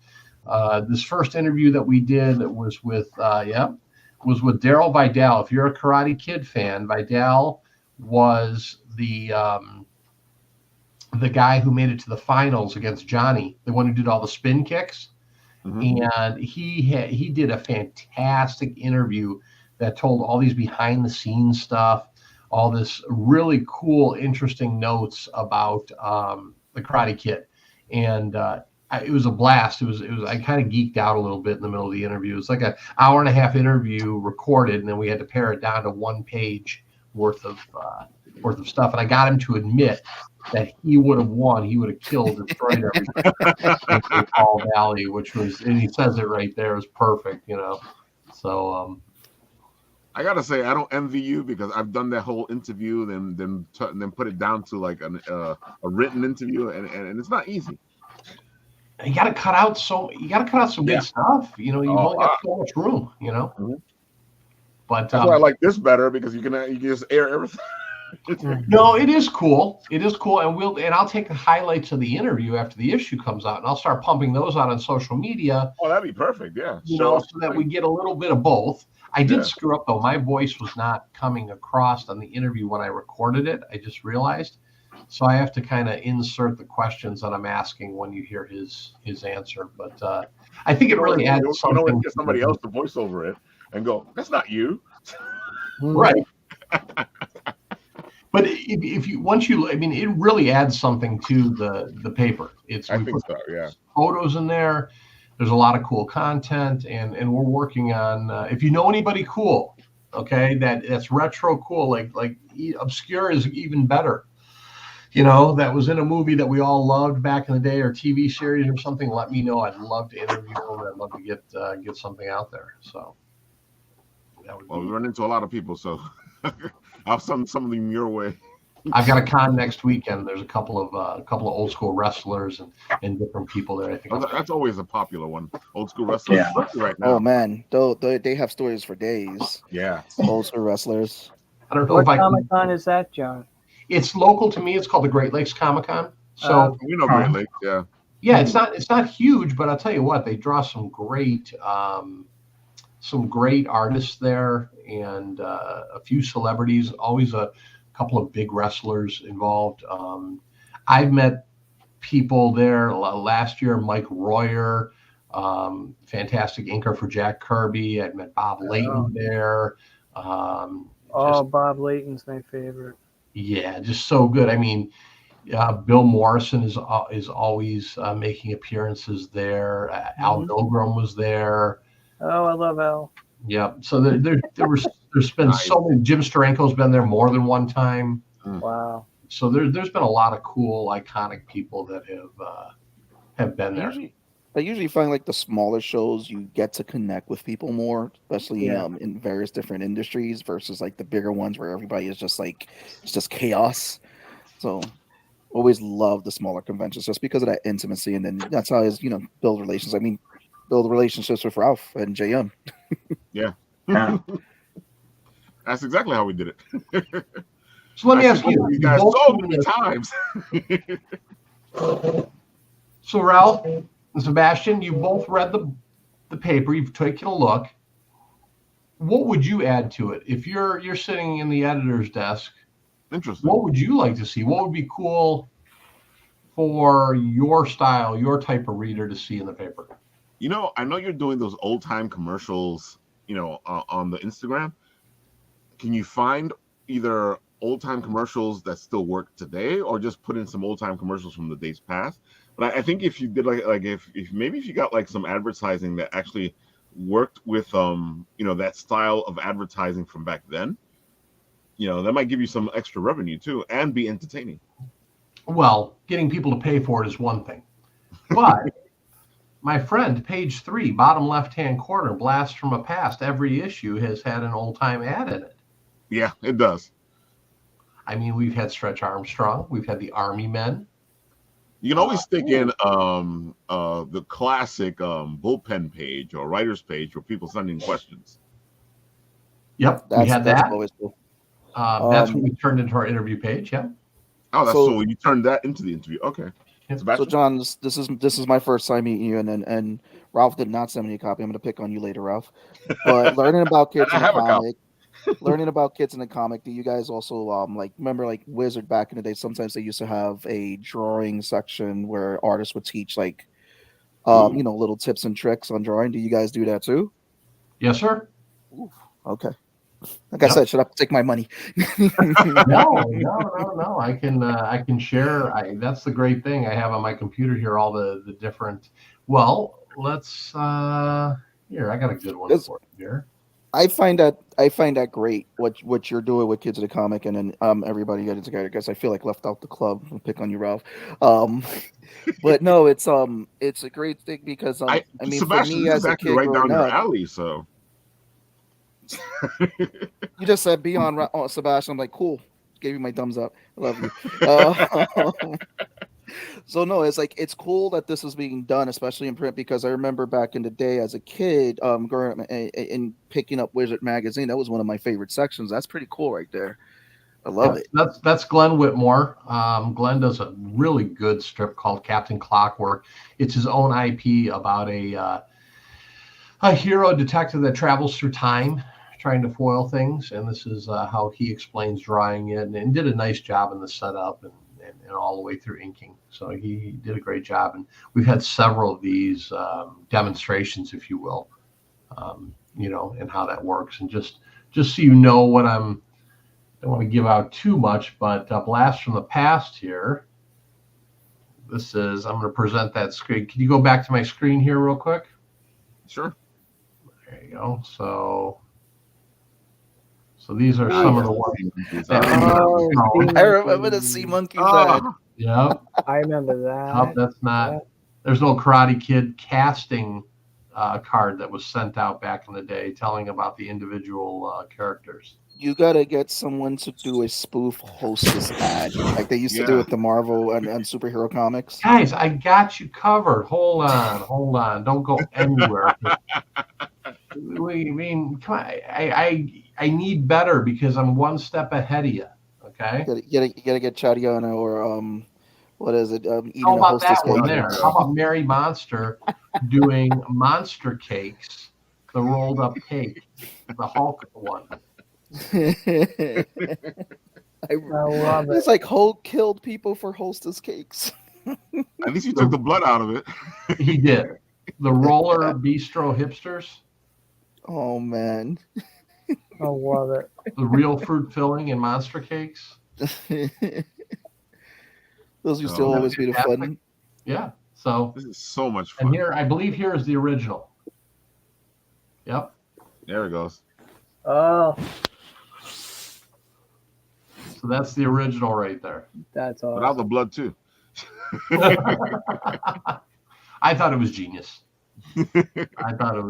This first interview that we did was with Daryl Vidal. If you're a Karate Kid fan, Vidal was the guy who made it to the finals against Johnny, the one who did all the spin kicks. Mm-hmm. And he did a fantastic interview that told all these behind the scenes stuff, all this really cool, interesting notes about the Karate Kid. And it was a blast. It was. I kind of geeked out a little bit in the middle of the interview. It was like an hour and a half interview recorded, and then we had to pare it down to 1 page worth of stuff. And I got him to admit that he would have won. He would have killed, destroyed everything in Fall Valley, which was, and he says it right there, is perfect, So I gotta say, I don't envy you, because I've done that whole interview, then put it down to like a written interview, and it's not easy. You got to cut out some good stuff. You've only got so much room. Mm-hmm. But that's why I like this better, because you can just air everything. No, it is cool. It is cool, and I'll take the highlights of the interview after the issue comes out, and I'll start pumping those out on social media. Oh, that'd be perfect. Yeah. So that we get a little bit of both. I did screw up though. My voice was not coming across on the interview when I recorded it. I just realized. So I have to kind of insert the questions that I'm asking when you hear his answer. But I think it really adds You know, something. get somebody else to voice over it and go, "That's not you." Right. But if you I mean, it really adds something to the paper. I think so. Yeah. Photos in there. There's a lot of cool content, and we're working on. If you know anybody cool, okay, that's retro cool, like obscure is even better. You know, that was in a movie that we all loved back in the day, or TV series or something. Let me know. I'd love to interview them. I'd love to get something out there. So. Well, we run into a lot of people, so I'll send something your way. I've got a con next weekend. There's a couple of old school wrestlers and different people there. I think that's always a popular one. Old school wrestlers, right now. Oh man, they have stories for days. Yeah, old school wrestlers. I don't know What if I Comic Con is that, John? It's local to me. It's called the Great Lakes Comic Con. So we know Great Lakes. Yeah. Yeah, it's not huge, but I'll tell you what, they draw some great artists there, and a few celebrities. Always a couple of big wrestlers involved. I've met people there last year. Mike Royer, fantastic inker for Jack Kirby. I'd met Bob Layton there. Bob Layton's my favorite. Yeah, just so good. I mean, Bill Morrison is always making appearances there. Al Milgrom was there. Oh, I love Al. Yeah. So there's been so many. Jim Steranko's been there more than one time. Wow. So there's been a lot of cool, iconic people that have been there. I usually find like the smaller shows you get to connect with people more, especially in various different industries versus like the bigger ones where everybody is just like it's just chaos. So always love the smaller conventions just because of that intimacy, and then that's how is build relations. I mean, build relationships with Ralph and JM. Yeah. That's exactly how we did it. So let me ask you guys so many times. So Ralph and Sebastian, you both read the paper. You've taken a look. What would you add to it if you're sitting in the editor's desk? Interesting. What would you like to see? What would be cool for your style, your type of reader to see in the paper? I know you're doing those old time commercials, on the Instagram. Can you find either old time commercials that still work today, or just put in some old time commercials from the days past? But I think if you did like if you got like some advertising that actually worked with that style of advertising from back then, that might give you some extra revenue too and be entertaining. Well, getting people to pay for it is one thing, but my friend, page 3, bottom left-hand corner, blast from a past. Every issue has had an old-time ad in it. Yeah, it does. I mean, we've had Stretch Armstrong. We've had the Army Men. You can always stick in the classic bullpen page or writer's page where people send in questions. Yep, we had that. Always cool. That's what we turned into our interview page. Yeah. Oh, that's so you turned that into the interview. Okay. So John, this is my first time meeting you, and Ralph did not send me a copy. I'm gonna pick on you later, Ralph. But learning about kids in the comic, do you guys also remember Wizard back in the day? Sometimes they used to have a drawing section where artists would teach little tips and tricks on drawing. Do you guys do that too? Yes, sir. Ooh, okay. Like I said, should I take my money? No. I can share. That's the great thing. I have on my computer here all the different. Well, let's here. I got a good one for you here. I find that great what you're doing with Kids in the Comic, and then everybody getting together. I guess I feel like left out the club. I'll pick on you, Ralph. But no, it's a great thing because I mean, Sebastian, for me as a kid right down your up, alley, so. You just said be on Sebastian. I'm like, cool. Gave you my thumbs up. I love you. So no, it's cool that this is being done, especially in print, because I remember back in the day as a kid, growing up and picking up Wizard magazine. That was one of my favorite sections. That's pretty cool right there. I love it. That's Glenn Whitmore. Glenn does a really good strip called Captain Clockwork. It's his own IP about a hero detective that travels through time, trying to foil things, and this is how he explains drawing it, and did a nice job in the setup, and and all the way through inking. So he did a great job, and we've had several of these demonstrations, if you will, and how that works. And just so you know what I don't want to give out too much, but Blast from the Past here. I'm going to present that screen. Can you go back to my screen here real quick? Sure. There you go. So these are some of the ones. I remember the sea monkey's head. Yeah. I remember that. Oh, that's not. There's no Karate Kid casting card that was sent out back in the day telling about the individual characters. You gotta get someone to do a spoof Hostess ad, like they used to do with the Marvel and superhero comics. Guys, I got you covered. Hold on. Don't go anywhere. I mean, come on. I need better because I'm one step ahead of you. Okay. You gotta get Chadiana or what is it? Eating How a about Hostess that one cake. there? How about Mary Monster doing monster cakes, the rolled up cake, the Hulk one? I love it. It's like Hulk killed people for Hostess cakes. At least you took the blood out of it. He did. The Roller Bistro hipsters. Oh man. I love it. The real fruit filling and monster cakes. Those used to always be the fantastic. fun. Yeah. So This is so much fun. and here, I believe here is the original. Yep. There it goes. Oh, So that's the original right there. that's Without awesome. the blood too. I thought it was genius. I thought it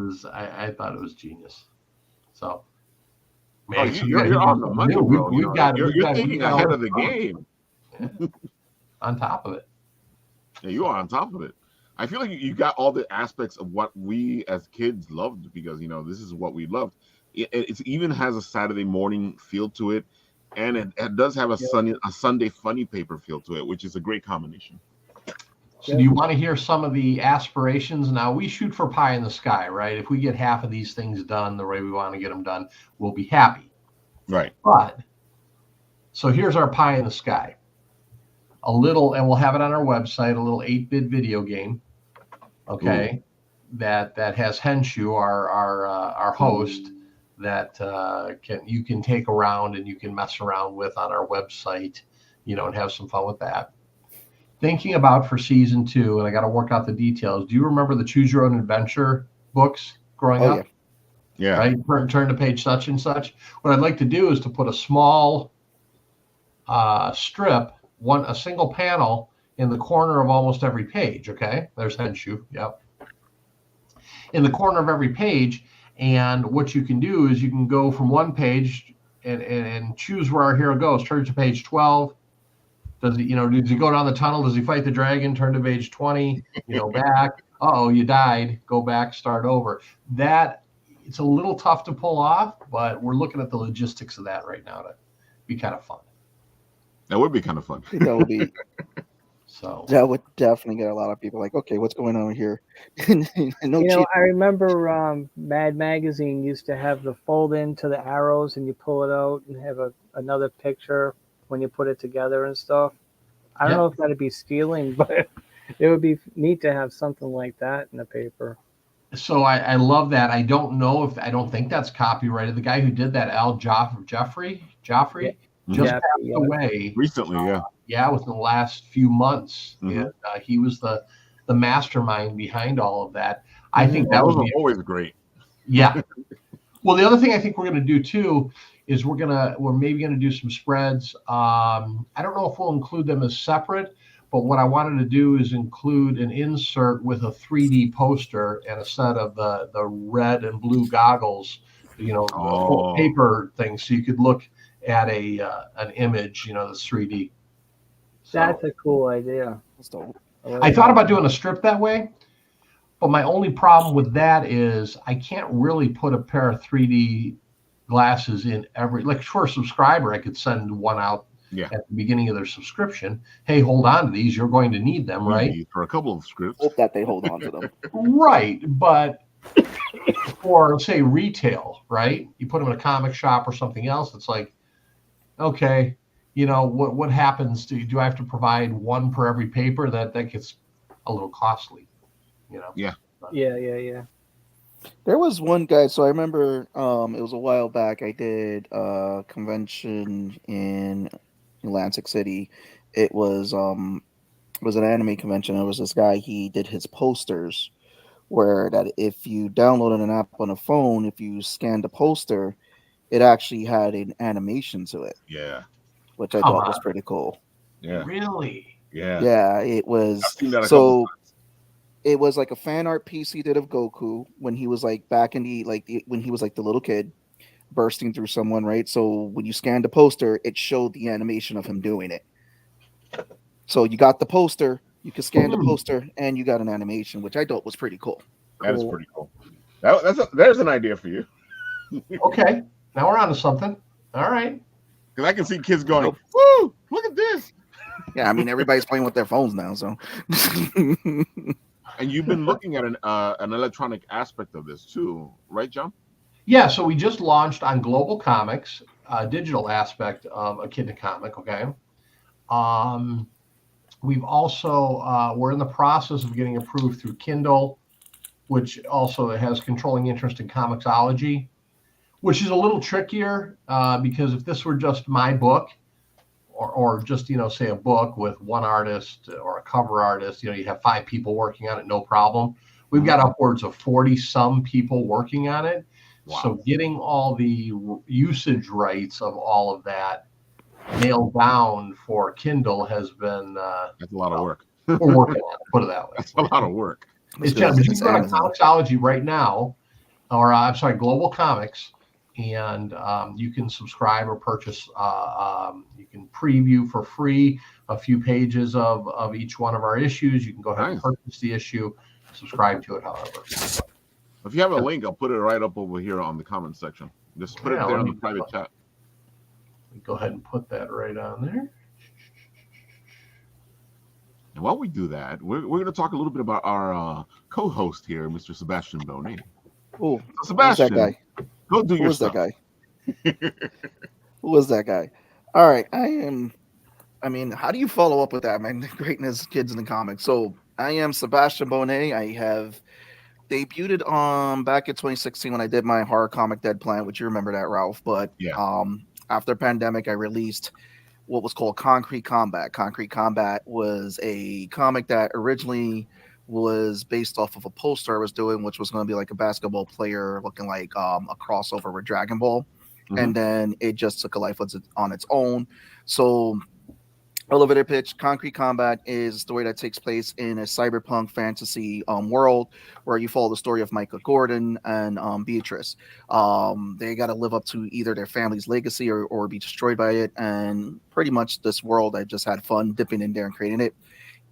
was genius. So, Oh, you're on the money, bro. You're thinking ahead of the game. On top of it. Yeah, you are on top of it. I feel like you got all the aspects of what we as kids loved because this is what we loved. It even has a Saturday morning feel to it, and it does have a Sunday funny paper feel to it, which is a great combination. So do you want to hear some of the aspirations? Now, we shoot for pie in the sky, right? If we get half of these things done the way we want to get them done, we'll be happy. Right. But, so here's our pie in the sky. And we'll have it on our website, a little 8-bit video game, okay, that has Henshu, our host, that you can take around and you can mess around with on our website, and have some fun with that. Thinking about for season 2, and I got to work out the details. Do you remember the Choose Your Own Adventure books growing up? Yeah. Right. Turn to page such and such. What I'd like to do is to put a small strip, a single panel in the corner of almost every page. Okay. There's Henshu. Yep. In the corner of every page. And what you can do is you can go from one page and choose where our hero goes. Turn to page 12. Does he go down the tunnel? Does he fight the dragon? Turn to page 20, back. You died. Go back, start over. It's a little tough to pull off, but we're looking at the logistics of that right now to be kind of fun. That would be kind of fun. That would be. So that would definitely get a lot of people like, okay, what's going on here? I remember Mad Magazine used to have the fold into the arrows, and you pull it out and have another picture when you put it together and stuff. I don't know if that'd be stealing, but it would be neat to have something like that in the paper. So I love that. I don't think that's copyrighted. The guy who did that, Al Joffrey, just passed away recently. Within the last few months. Mm-hmm. And he was the mastermind behind all of that. I think that was always great. Yeah. Well, the other thing I think we're going to do too is we're maybe going to do some spreads. I don't know if we'll include them as separate, but what I wanted to do is include an insert with a 3D poster and a set of the red and blue goggles, the whole paper thing, so you could look at an image, that's 3D. So, that's a cool idea. I thought about doing a strip that way, but my only problem with that is I can't really put a pair of 3D glasses in for a subscriber. I could send one out at the beginning of their subscription. Hey, hold on to these. You're going to need them, right? For a couple of scripts. Hope that they hold on to them. Right. But for, say, retail, right? You put them in a comic shop or something else. It's like, okay, what happens? Do I have to provide one per every paper? That gets a little costly. Yeah. Yeah. There was one guy, so I remember it was a while back. I did a convention in Atlantic City. It was an anime convention. There was this guy, he did his posters where that if you downloaded an app on a phone, if you scanned the poster, it actually had an animation to it, Yeah. which I Come thought was on. pretty cool. Yeah. Really? Yeah. Yeah, it I've was seen that a couple so it was like a fan art piece he did of Goku when he was like back in when he was like the little kid bursting through someone, right? So when you scanned the poster, it showed the animation of him doing it. So you got the poster, you could scan the poster, and you got an animation, which I thought was pretty cool. That is pretty cool. There's an idea for you. Okay, now we're on to something. All right. Because I can see kids going, "Woo! Look at this!" Yeah, I mean everybody's playing with their phones now, so. And you've been looking at an electronic aspect of this too, right, John? Yeah, so we just launched on Global Comics, digital aspect of Echidna Comic. Okay. We've also we're in the process of getting approved through Kindle, which also has controlling interest in comicsology, which is a little trickier because if this were just my book, or just say a book with one artist or a cover artist, you have 5 people working on it, no problem. We've got upwards of 40 some people working on it. Wow. So getting all the usage rights of all of that nailed down for Kindle has been that's a lot of work. We're working on it, put it that way. That's a lot of work. It's but you can go to Comicsology right now, or I'm sorry, Global Comics, and you can subscribe or purchase. You can preview for free a few pages of each one of our issues. You can go ahead and purchase the issue, subscribe to it, however. If you have a link, I'll put it right up over here on the comment section. Just put it there in the private chat. Go ahead and put that right on there. And while we do that, we're going to talk a little bit about our co-host here, Mr. Sebastian Bonet. Oh, Sebastian, that guy? Go do your stuff. That guy? Who was that guy? All right, I mean, how do you follow up with that, man? Greatness, kids in the comics. So I am Sebastian Bonet. I have debuted back in 2016 when I did my horror comic Dead Planet, which you remember that, Ralph. But after pandemic, I released what was called Concrete Combat. Concrete Combat was a comic that originally was based off of a poster I was doing, which was going to be like a basketball player looking like a crossover with Dragon Ball. And then it just took a life on its own. So elevator pitch, Concrete Combat is a story that takes place in a cyberpunk fantasy world where you follow the story of Micah Gordon and Beatrice. They got to live up to either their family's legacy or be destroyed by it. And pretty much this world, I just had fun dipping in there and creating it.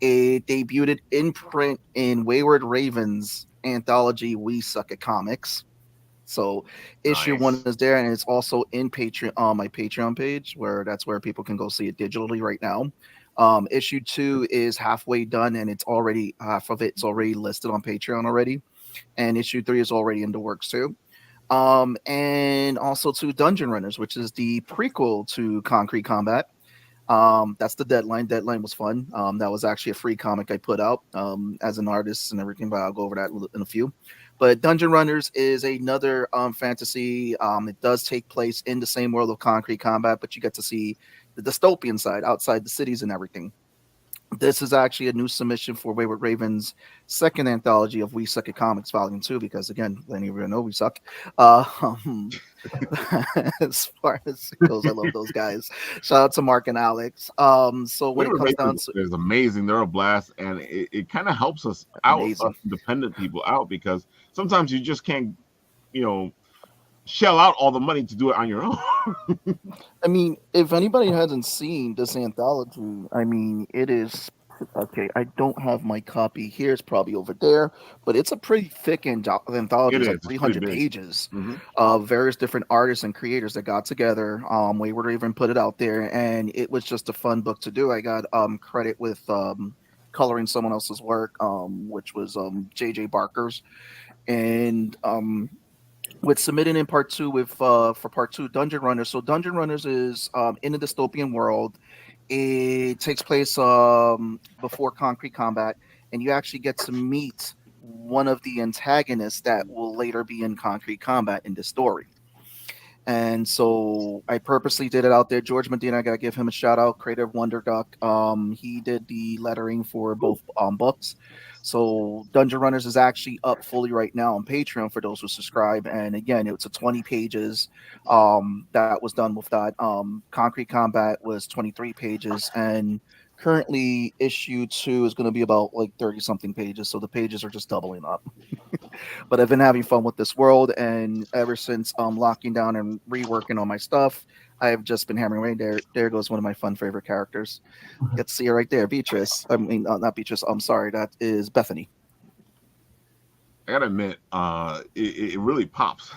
It debuted in print in Wayward Raven's anthology We Suck at Comics. So issue 1 is there, and it's also in Patreon on my Patreon page, where that's where people can go see it digitally right now. Issue 2 is halfway done, and it's already half of it's already listed on Patreon already, and issue 3 is already in the works too. And also to Dungeon Runners, which is the prequel to Concrete Combat. That's the Deadline. Deadline was fun. That was actually a free comic I put out as an artist and everything, but I'll go over that in a few. But Dungeon Runners is another fantasy. It does take place in the same world of Concrete Combat, but you get to see the dystopian side outside the cities and everything. This is actually a new submission for Wayward Raven's second anthology of We Suck at Comics, Volume 2, because, again, many of you know we suck. As far as it goes, I love those guys. Shout out to Mark and Alex. So when it comes down to it's amazing, they're a blast, and it kind of helps us out, us independent people out, because sometimes you just can't, shell out all the money to do it on your own. I mean, if anybody hasn't seen this anthology, I mean, it is okay. I don't have my copy here; it's probably over there. But it's a pretty thick anthology. It's like 300 pages of various different artists and creators that got together. Wayward Raven put it out there, and it was just a fun book to do. I got credit with coloring someone else's work, which was JJ Barker's, and with submitting in part two with for part two Dungeon Runners. So Dungeon Runners is in a dystopian world. It takes place before Concrete Combat, and you actually get to meet one of the antagonists that will later be in Concrete Combat in the story. And so I purposely did it out there. George Medina, I gotta give him a shout out, creator of Wonder Duck. He did the lettering for both books. So Dungeon Runners is actually up fully right now on Patreon for those who subscribe. And again, it's a 20 pages that was done with that. Concrete Combat was 23 pages, and currently issue 2 is going to be about like 30 something pages. So the pages are just doubling up. But I've been having fun with this world, and ever since locking down and reworking on my stuff, I've just been hammering away. There goes one of my fun favorite characters. Get to see her right there, Beatrice. I mean, not Beatrice. I'm sorry, that is Bethany. I gotta admit, it really pops.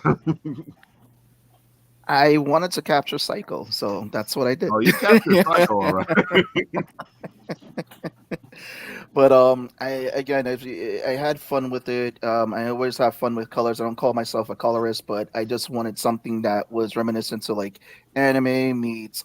I wanted to capture Psycho, so that's what I did. Oh, you captured Psycho, all right. But I had fun with it. I always have fun with colors. I don't call myself a colorist, but I just wanted something that was reminiscent to like anime meets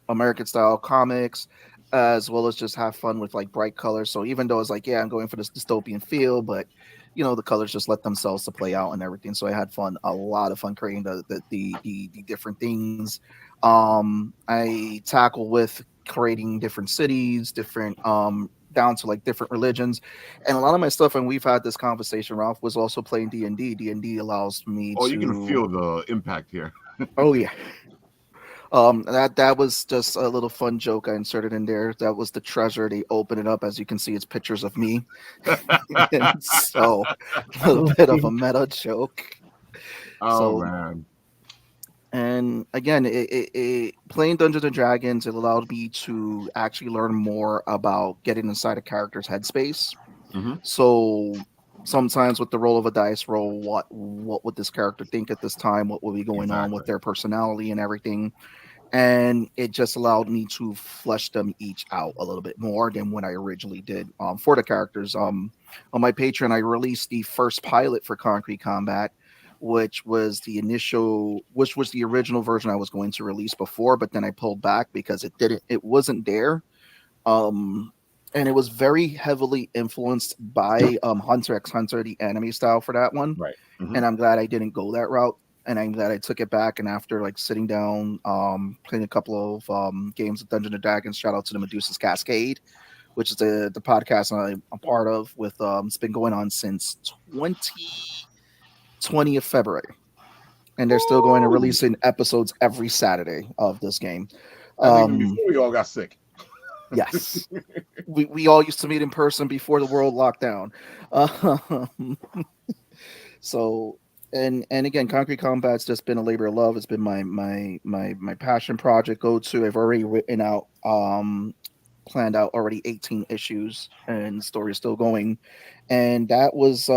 American style comics, as well as just have fun with like bright colors. So even though it's like, yeah, I'm going for this dystopian feel, but the colors just let themselves to play out and everything. So I had fun, a lot of fun creating the different things. I tackle with creating different cities, different down to like different religions, and a lot of my stuff. And we've had this conversation, Ralph, was also playing D&D. D&D allows me Oh, to. you can feel the impact here. Oh yeah. That was just a little fun joke I inserted in there. That was the treasure. They open it up, as you can see, it's pictures of me. And so a little bit of a meta joke. Oh man. And again, playing Dungeons and Dragons, it allowed me to actually learn more about getting inside a character's headspace. Mm-hmm. So sometimes with the roll of a dice roll, what would this character think at this time? What will be going on with their personality and everything? And it just allowed me to flesh them each out a little bit more than what I originally did for the characters. On my Patreon, I released the first pilot for Concrete Combat, which was the original version I was going to release before, but then I pulled back because it wasn't there. And it was very heavily influenced by Hunter x Hunter, the anime style for that one. Right. Mm-hmm. And I'm glad I didn't go that route. And I'm glad I took it back. And after like sitting down, playing a couple of games of Dungeons and Dragons, shout out to the Medusa's Cascade, which is the podcast I'm a part of. With it's been going on since 20th of February, and they're still going to releasing episodes every Saturday of this game. Even before we all got sick. Yes, we all used to meet in person before the world locked down. So. And again, Concrete Combat's just been a labor of love. It's been my passion project. I've already written out, planned out already 18 issues, and the story is still going. And that was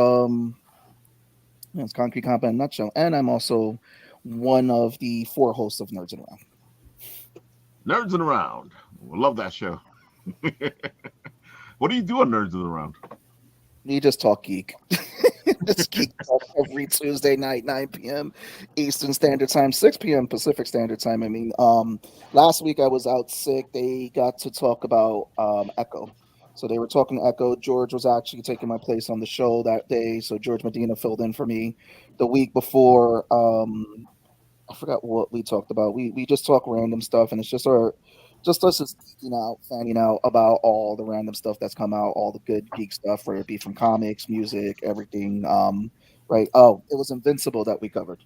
it's Concrete Combat in a nutshell. And I'm also one of the 4 hosts of Nerds and Around. Nerds and Around. We love that show. What do you do on Nerds and Around? You just talk geek. Just geek talk every Tuesday night, 9 p.m. Eastern Standard Time, 6 p.m. Pacific Standard Time. I mean, last week I was out sick. They got to talk about Echo. So they were talking to Echo. George was actually taking my place on the show that day. So George Medina filled in for me. The week before, I forgot what we talked about. We just talk random stuff, and it's just us just geeking out, finding out about all the random stuff that's come out, all the good geek stuff, whether it be from comics, music, everything. Right. Oh, it was Invincible that we covered.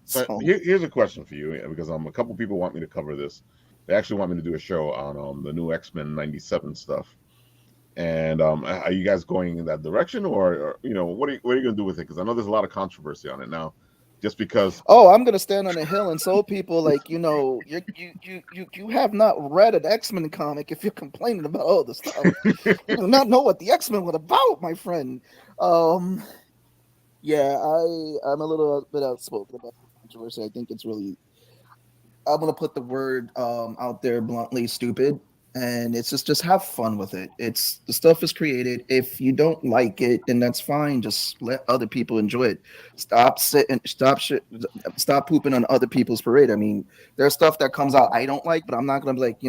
So here's a question for you, because a couple people want me to cover this. They actually want me to do a show on the new X-Men 97 stuff. And are you guys going in that direction, or what are you going to do with it? Because I know there's a lot of controversy on it now. Just because I'm gonna stand on a hill and show people like you have not read an X-Men comic if you're complaining about all the stuff. You do not know what the X-Men were about, my friend. Yeah, I'm a little bit outspoken about controversy. I think it's really, I'm gonna put the word out there bluntly, stupid. and it's just have fun with it. It's the stuff is created. If you don't like it, then that's fine. Just let other people enjoy it. Stop pooping on other people's parade. I mean, there's stuff that comes out I don't like, but I'm not gonna be like,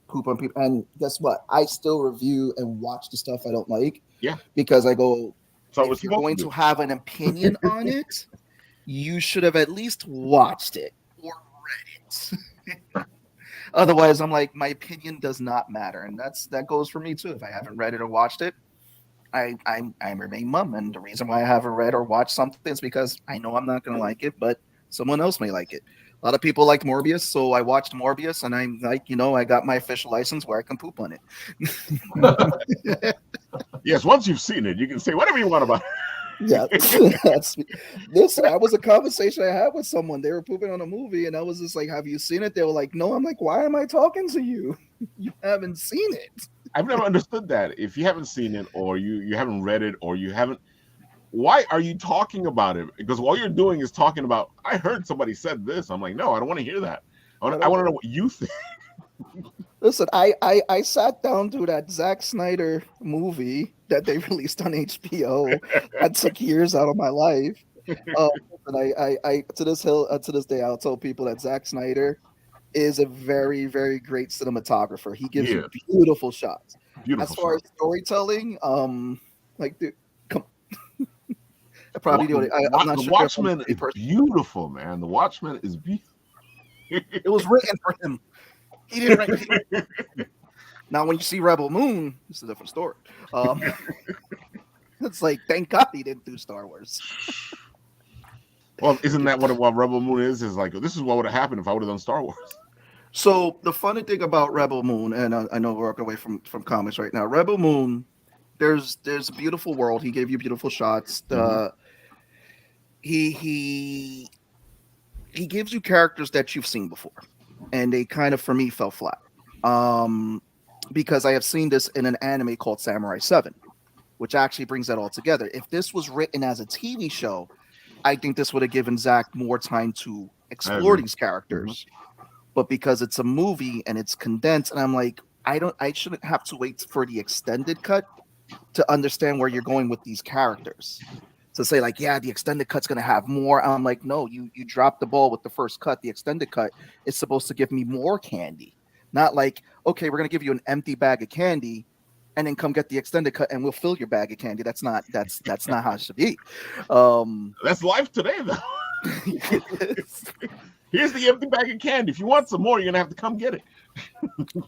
poop on people. And guess what? I still review and watch the stuff I don't like. Yeah. Because I go, So if you're going to have an opinion on it, you should have at least watched it or read it. Otherwise, I'm like, my opinion does not matter, and that goes for me too. If I haven't read it or watched it, I remain mum. And the reason why I haven't read or watched something is because I know I'm not going to like it, but someone else may like it. A lot of people liked Morbius, so I watched Morbius, and I'm like, I got my official license where I can poop on it. Yes, once you've seen it, you can say whatever you want about it. Yeah, that was a conversation I had with someone. They were pooping on a movie, and I was just like, "Have you seen it?" They were like, "No." I'm like, "Why am I talking to you? You haven't seen it." I've never understood that. If you haven't seen it, or you haven't read it, or you haven't, why are you talking about it? Because all you're doing is talking about, I heard somebody said this. I'm like, no, I don't want to hear that. I want to know what you think. Listen, I sat down to that Zack Snyder movie that they released on HBO. That took years out of my life. And I to this day, I'll tell people that Zack Snyder is a very, very great cinematographer. He gives you beautiful shots. Beautiful as far shot. as storytelling, dude, come. Probably I'm not the sure. Watchmen is beautiful, man. The Watchmen is beautiful. It was written for him. He didn't write it. Now, when you see Rebel Moon, it's a different story. It's like, thank God he didn't do Star Wars. Well, isn't that what Rebel Moon is? Is like, this is what would have happened if I would have done Star Wars. So the funny thing about Rebel Moon, and I know we're walking away from comics right now. Rebel Moon, there's a beautiful world. He gave you beautiful shots. He gives you characters that you've seen before, and they kind of, for me, fell flat. Because I have seen this in an anime called Samurai 7, which actually brings that all together. If this was written as a TV show, I think this would have given Zach more time to explore these characters. But because it's a movie and it's condensed, and I'm like, I shouldn't have to wait for the extended cut to understand where you're going with these characters. To say like, yeah, the extended cut's gonna have more. I'm like, no, you dropped the ball with the first cut. The extended cut is supposed to give me more candy. Not like, okay, we're gonna give you an empty bag of candy and then come get the extended cut and we'll fill your bag of candy. That's not how it should be. That's life today, though. Here's the empty bag of candy. If you want some more, you're gonna have to come get it.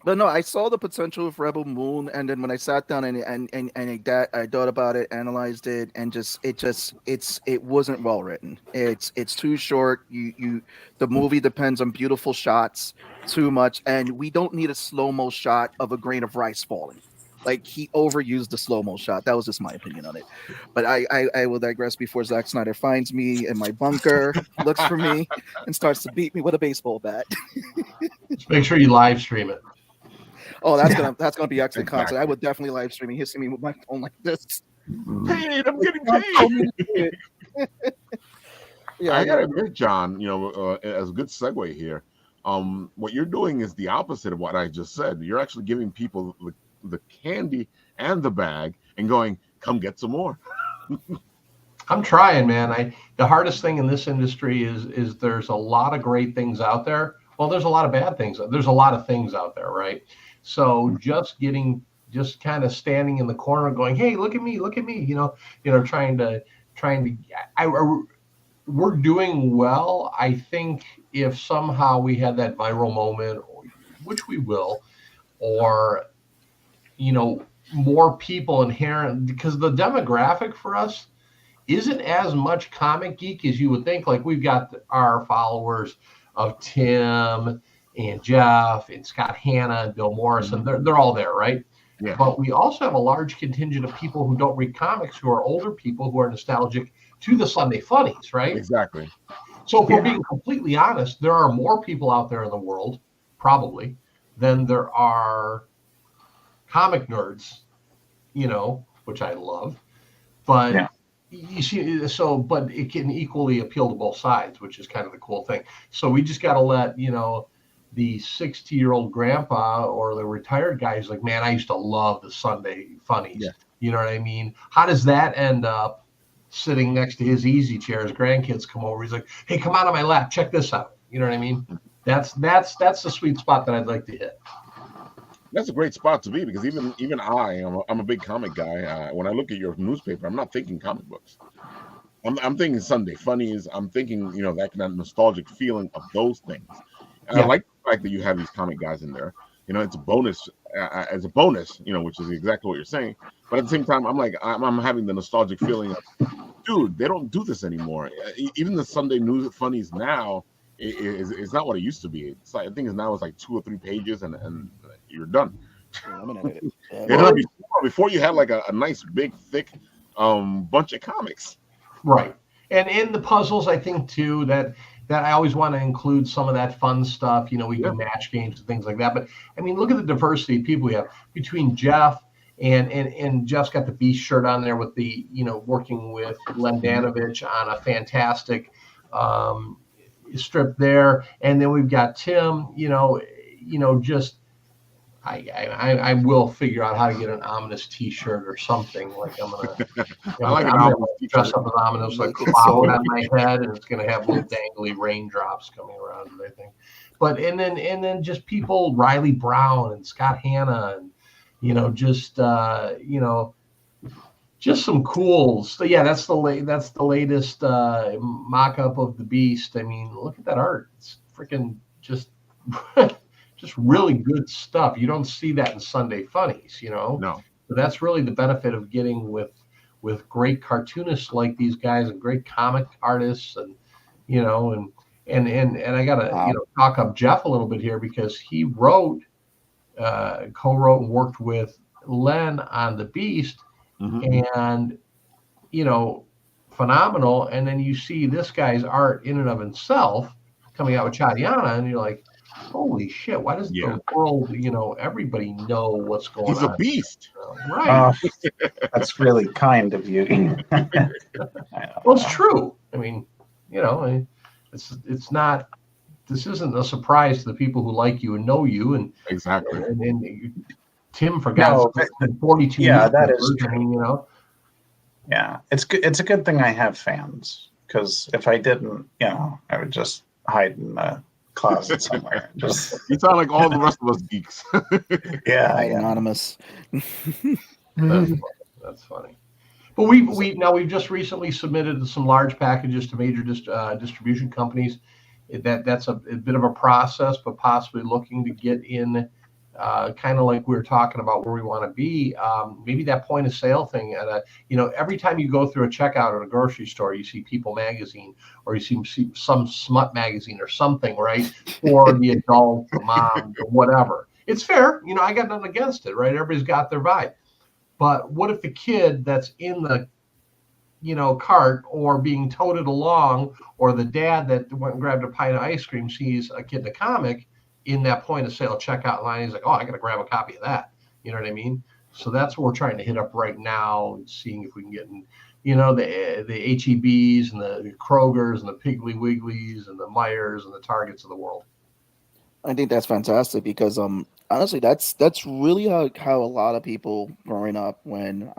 But no, I saw the potential of Rebel Moon, and then when I sat down I thought about it, analyzed it, and it wasn't well written. It's too short. The movie depends on beautiful shots too much, and we don't need a slow-mo shot of a grain of rice falling. Like, he overused the slow-mo shot. That was just my opinion on it. But I will digress before Zack Snyder finds me in my bunker, looks for me, and starts to beat me with a baseball bat. Just make sure you live stream it. Oh, that's gonna be excellent content. I would definitely live streaming. He'll see me with my phone like this. Paid, I'm getting paid. Yeah, I gotta admit, John, as a good segue here, what you're doing is the opposite of what I just said. You're actually giving people the candy and the bag and going, come get some more. I'm trying, man. The hardest thing in this industry is there's a lot of great things out there. Well, there's a lot of bad things. There's a lot of things out there, right? So just kind of standing in the corner going, hey, look at me, trying to we're doing well. I think if somehow we had that viral moment, which we will, or more people inherent, because the demographic for us isn't as much comic geek as you would think. Like, we've got our followers of Tim and Jeff and Scott Hanna and Bill Morrison. They're all there, right? Yeah. But we also have a large contingent of people who don't read comics, who are older people who are nostalgic to the Sunday Funnies, right? Exactly. So if we're being completely honest, there are more people out there in the world, probably, than there are comic nerds, which I love. But you see, but it can equally appeal to both sides, which is kind of the cool thing. So we just got to let, the 60-year-old grandpa or the retired guy who's like, man, I used to love the Sunday funnies. Yeah. You know what I mean? How does that end up sitting next to his easy chair as grandkids come over? He's like, hey, come out on my lap. Check this out. You know what I mean? That's the sweet spot that I'd like to hit. That's a great spot to be, because even I'm a big comic guy. When I look at your newspaper, I'm not thinking comic books. I'm thinking Sunday funnies. I'm thinking, that kind of nostalgic feeling of those things. And Yeah. I like the fact that you have these comic guys in there. It's a bonus, which is exactly what you're saying. But at the same time, I'm like, I'm having the nostalgic feeling of, dude, they don't do this anymore. Even the Sunday news funnies now is not what it used to be. It's like, I think now it's like 2 or 3 pages and you're done. Before you had like a nice big thick bunch of comics. Right. And in the puzzles, I think too that I always want to include some of that fun stuff. We do match games and things like that. But I mean, look at the diversity of people we have between Jeff and Jeff's got the Beast shirt on there with the, working with Len Danovich on a fantastic strip there. And then we've got Tim, just I will figure out how to get an ominous T-shirt or something. Like I'm gonna dress up as ominous, like cloud on my head, and it's gonna have little dangly raindrops coming around it, I think. But and then just people, Riley Brown and Scott Hanna, and just some cool. So yeah, that's the latest mock-up of the Beast. I mean, look at that art. It's freaking just. Just really good stuff. You don't see that in Sunday funnies, No. So that's really the benefit of getting with great cartoonists like these guys and great comic artists, and and I gotta talk up Jeff a little bit here, because he co-wrote and worked with Len on the Beast, and phenomenal. And then you see this guy's art in and of itself coming out with Chadiana, and you're like, holy shit, why does the world, everybody know what's going on? He's a beast. Right. That's really kind of you. Well, it's true. I mean, it's not, this isn't a surprise to the people who like you and know you. And exactly. And Tim, for God's sake, 42 years. That is true. I mean, Yeah, it's good. It's a good thing I have fans, because if I didn't, I would just hide in the closet somewhere. You sound like all the rest of us geeks. Anonymous. That's funny. But we've just recently submitted some large packages to major distribution companies. That's a bit of a process, but possibly looking to get in, kind of like we were talking about where we want to be. Maybe that point of sale thing. Every time you go through a checkout at a grocery store, you see People magazine, or you see some smut magazine or something, right? For the adult, the mom, or whatever. It's fair. I got nothing against it, right? Everybody's got their vibe. But what if the kid that's in the, cart or being toted along, or the dad that went and grabbed a pint of ice cream sees a kid in a comic in that point of sale checkout line? He's like, oh, I got to grab a copy of that. You know what I mean? So that's what we're trying to hit up right now, and seeing if we can get in, the HEBs and the Krogers and the Piggly Wigglies and the Myers and the Targets of the world. I think that's fantastic, because honestly, that's really how a lot of people growing up, when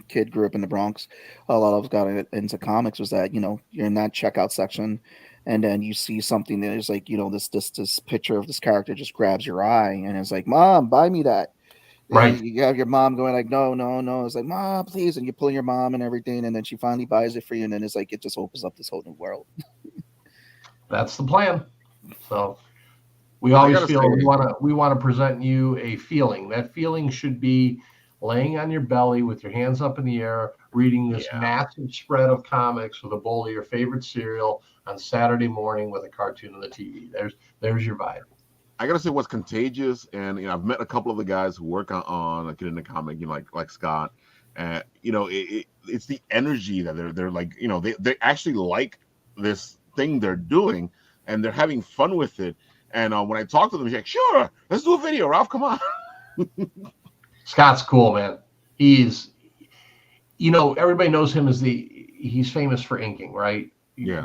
kid grew up in the Bronx, a lot of us got into comics, was that you're in that checkout section, and then you see something that is like this picture of this character just grabs your eye, and it's like, Mom, buy me that. Right. And you have your mom going like, no. It's like, Mom, please, and you pull your mom and everything, and then she finally buys it for you, and then it's like it just opens up this whole new world. That's the plan. So we always feel we want to present you a feeling. That feeling should be laying on your belly with your hands up in the air, reading this massive spread of comics with a bowl of your favorite cereal on Saturday morning with a cartoon on the TV. There's your vibe. I gotta say, what's contagious, and I've met a couple of the guys who work on a kid in the comic, like Scott, and it's the energy that they're like, they actually like this thing they're doing, and they're having fun with it. And when I talk to them, he's like, sure, let's do a video, Ralph, come on. Scott's cool, man. He's, everybody knows him as he's famous for inking, right? Yeah.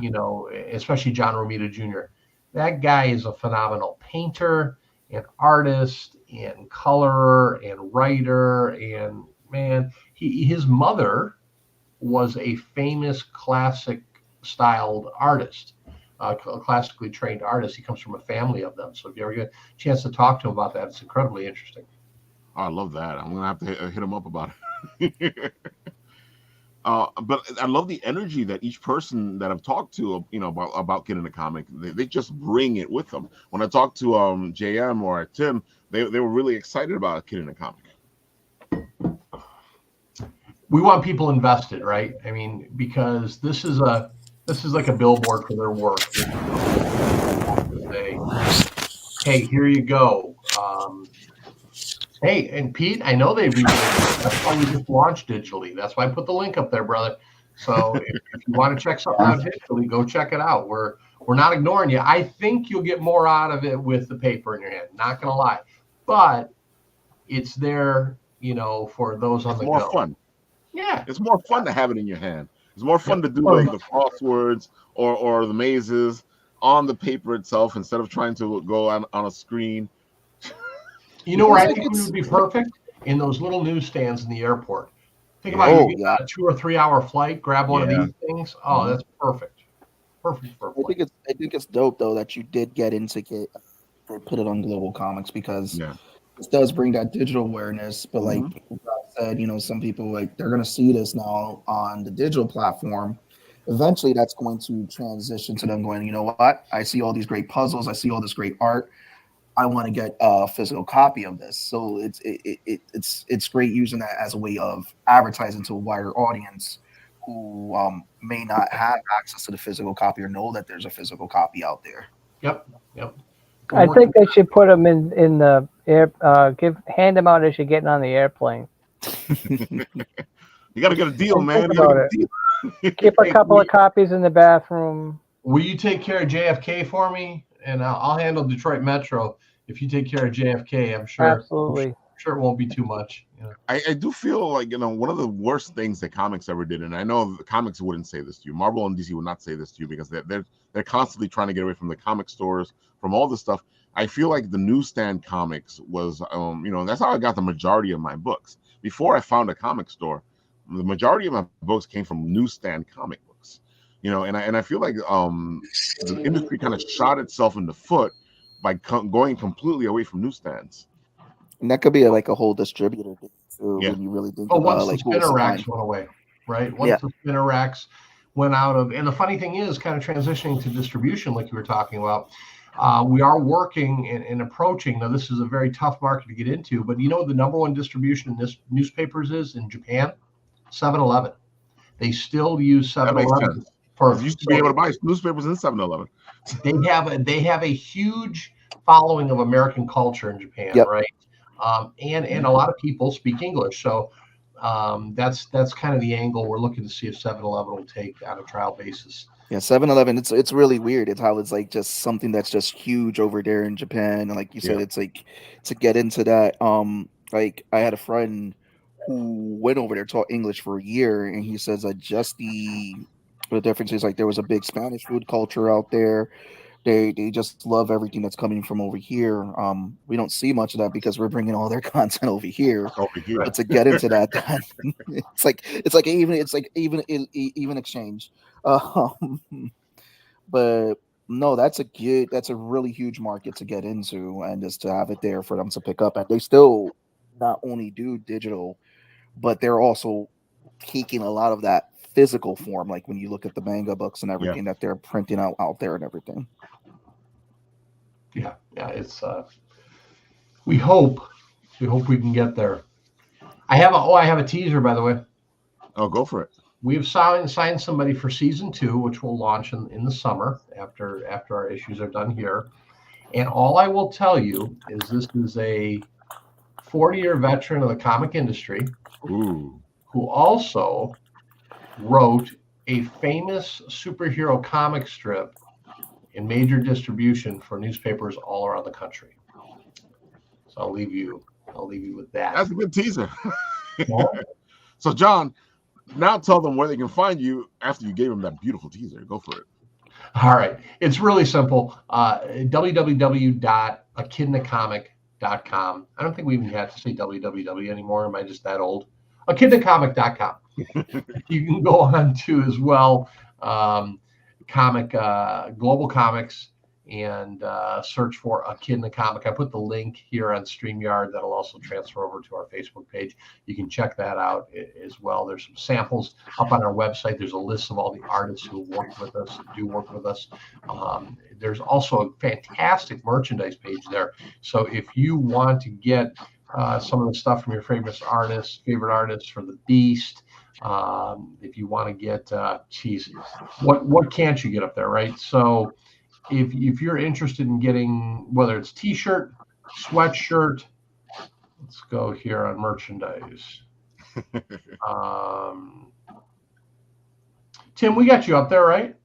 Especially John Romita Jr. That guy is a phenomenal painter and artist and colorer and writer. And man, his mother was a famous classic styled artist, a classically trained artist. He comes from a family of them. So if you ever get a chance to talk to him about that, it's incredibly interesting. Oh, I love that. I'm gonna have to hit him up about it. But I love the energy that each person that I've talked to, about getting a comic, they just bring it with them. When I talked to JM or Tim, they were really excited about getting a comic. We want people invested, right? I mean, because this is like a billboard for their work. Say, hey, here you go. Hey, and Pete, I know they that's why we just launched digitally. That's why I put the link up there, brother. So if you want to check something out digitally, go check it out. We're not ignoring you. I think you'll get more out of it with the paper in your hand. Not gonna lie, but it's there, for those on the go. More fun. Yeah, it's more fun to have it in your hand. It's more fun to do the crosswords or the mazes on the paper itself instead of trying to go on a screen. You know where I think it would be perfect? In those little newsstands in the airport. Think about you get a 2 or 3 hour flight, grab one of these things. Oh, that's perfect. Perfect. I think it's dope though that you did get into put it on Global Comics, because it does bring that digital awareness. But like Rob said, some people they're gonna see this now on the digital platform. Eventually that's going to transition to them going, you know what? I see all these great puzzles, I see all this great art. I want to get a physical copy of this. So it's great using that as a way of advertising to a wider audience who may not have access to the physical copy or know that there's a physical copy out there. Yep. I think they should put them in the air. Hand them out as you're getting on the airplane. You got to get a deal, man. Keep a couple of copies in the bathroom. Will you take care of JFK for me? And I'll handle Detroit Metro. If you take care of JFK, I'm sure. Absolutely. I'm sure it won't be too much. I do feel like, one of the worst things that comics ever did, and I know the comics wouldn't say this to you, Marvel and DC would not say this to you, because they're constantly trying to get away from the comic stores, from all this stuff. I feel like the newsstand comics was, that's how I got the majority of my books. Before I found a comic store, the majority of my books came from newsstand comic books. And I feel like the industry kind of shot itself in the foot by going completely away from newsstands. And that could be a whole distributor thing too, when you really think about once the spinner racks went away, right? Once the spinner racks went out of, and the funny thing is, kind of transitioning to distribution, like you were talking about, we are working and approaching. Now, this is a very tough market to get into, but the number one distribution in this newspapers is in Japan, 7-Eleven. They still use 7-Eleven. You used to be able to buy newspapers in 7-Eleven. They have a huge following of American culture in Japan, right? And a lot of people speak English, so that's kind of the angle we're looking to see if 7-Eleven will take on a trial basis. Yeah, 7-Eleven. It's really weird. It's how it's just something that's just huge over there in Japan, and like you said, it's to get into that. I had a friend who went over there, taught English for a year, and he says that just the difference is there was a big Spanish food culture out there. They just love everything that's coming from over here. We don't see much of that because we're bringing all their content over here. But to get into that, it's like even exchange. But no, that's a really huge market to get into, and just to have it there for them to pick up. And they still not only do digital, but they're also taking a lot of that physical form, like when you look at the manga books and everything that they're printing out there and everything. Yeah, it's we hope we can get there. I have a teaser, by the way. Oh, go for it. We've signed somebody for season 2, which will launch in the summer after our issues are done here. And all I will tell you is this is a 40-year veteran of the comic industry who also wrote a famous superhero comic strip in major distribution for newspapers all around the country. So I'll leave you with that. That's a good teaser. So John, now tell them where they can find you after you gave them that beautiful teaser. Go for it. All right. It's really simple. www.akidnacomic.com. I don't think we even have to say www anymore. Am I just that old? Akidnacomic.com. You can go on to as well Global Comics and search for A Kid in a Comic. I put the link here on StreamYard. That'll also transfer over to our Facebook page. You can check that out as well. There's some samples up on our website. There's a list of all the artists who work with us, do work with us. There's also a fantastic merchandise page there. So if you want to get some of the stuff from your favorite artists for the Beast, if you want to get, what can't you get up there, right? So if you're interested in getting, whether it's t-shirt, sweatshirt, let's go here on merchandise. Tim, we got you up there, right?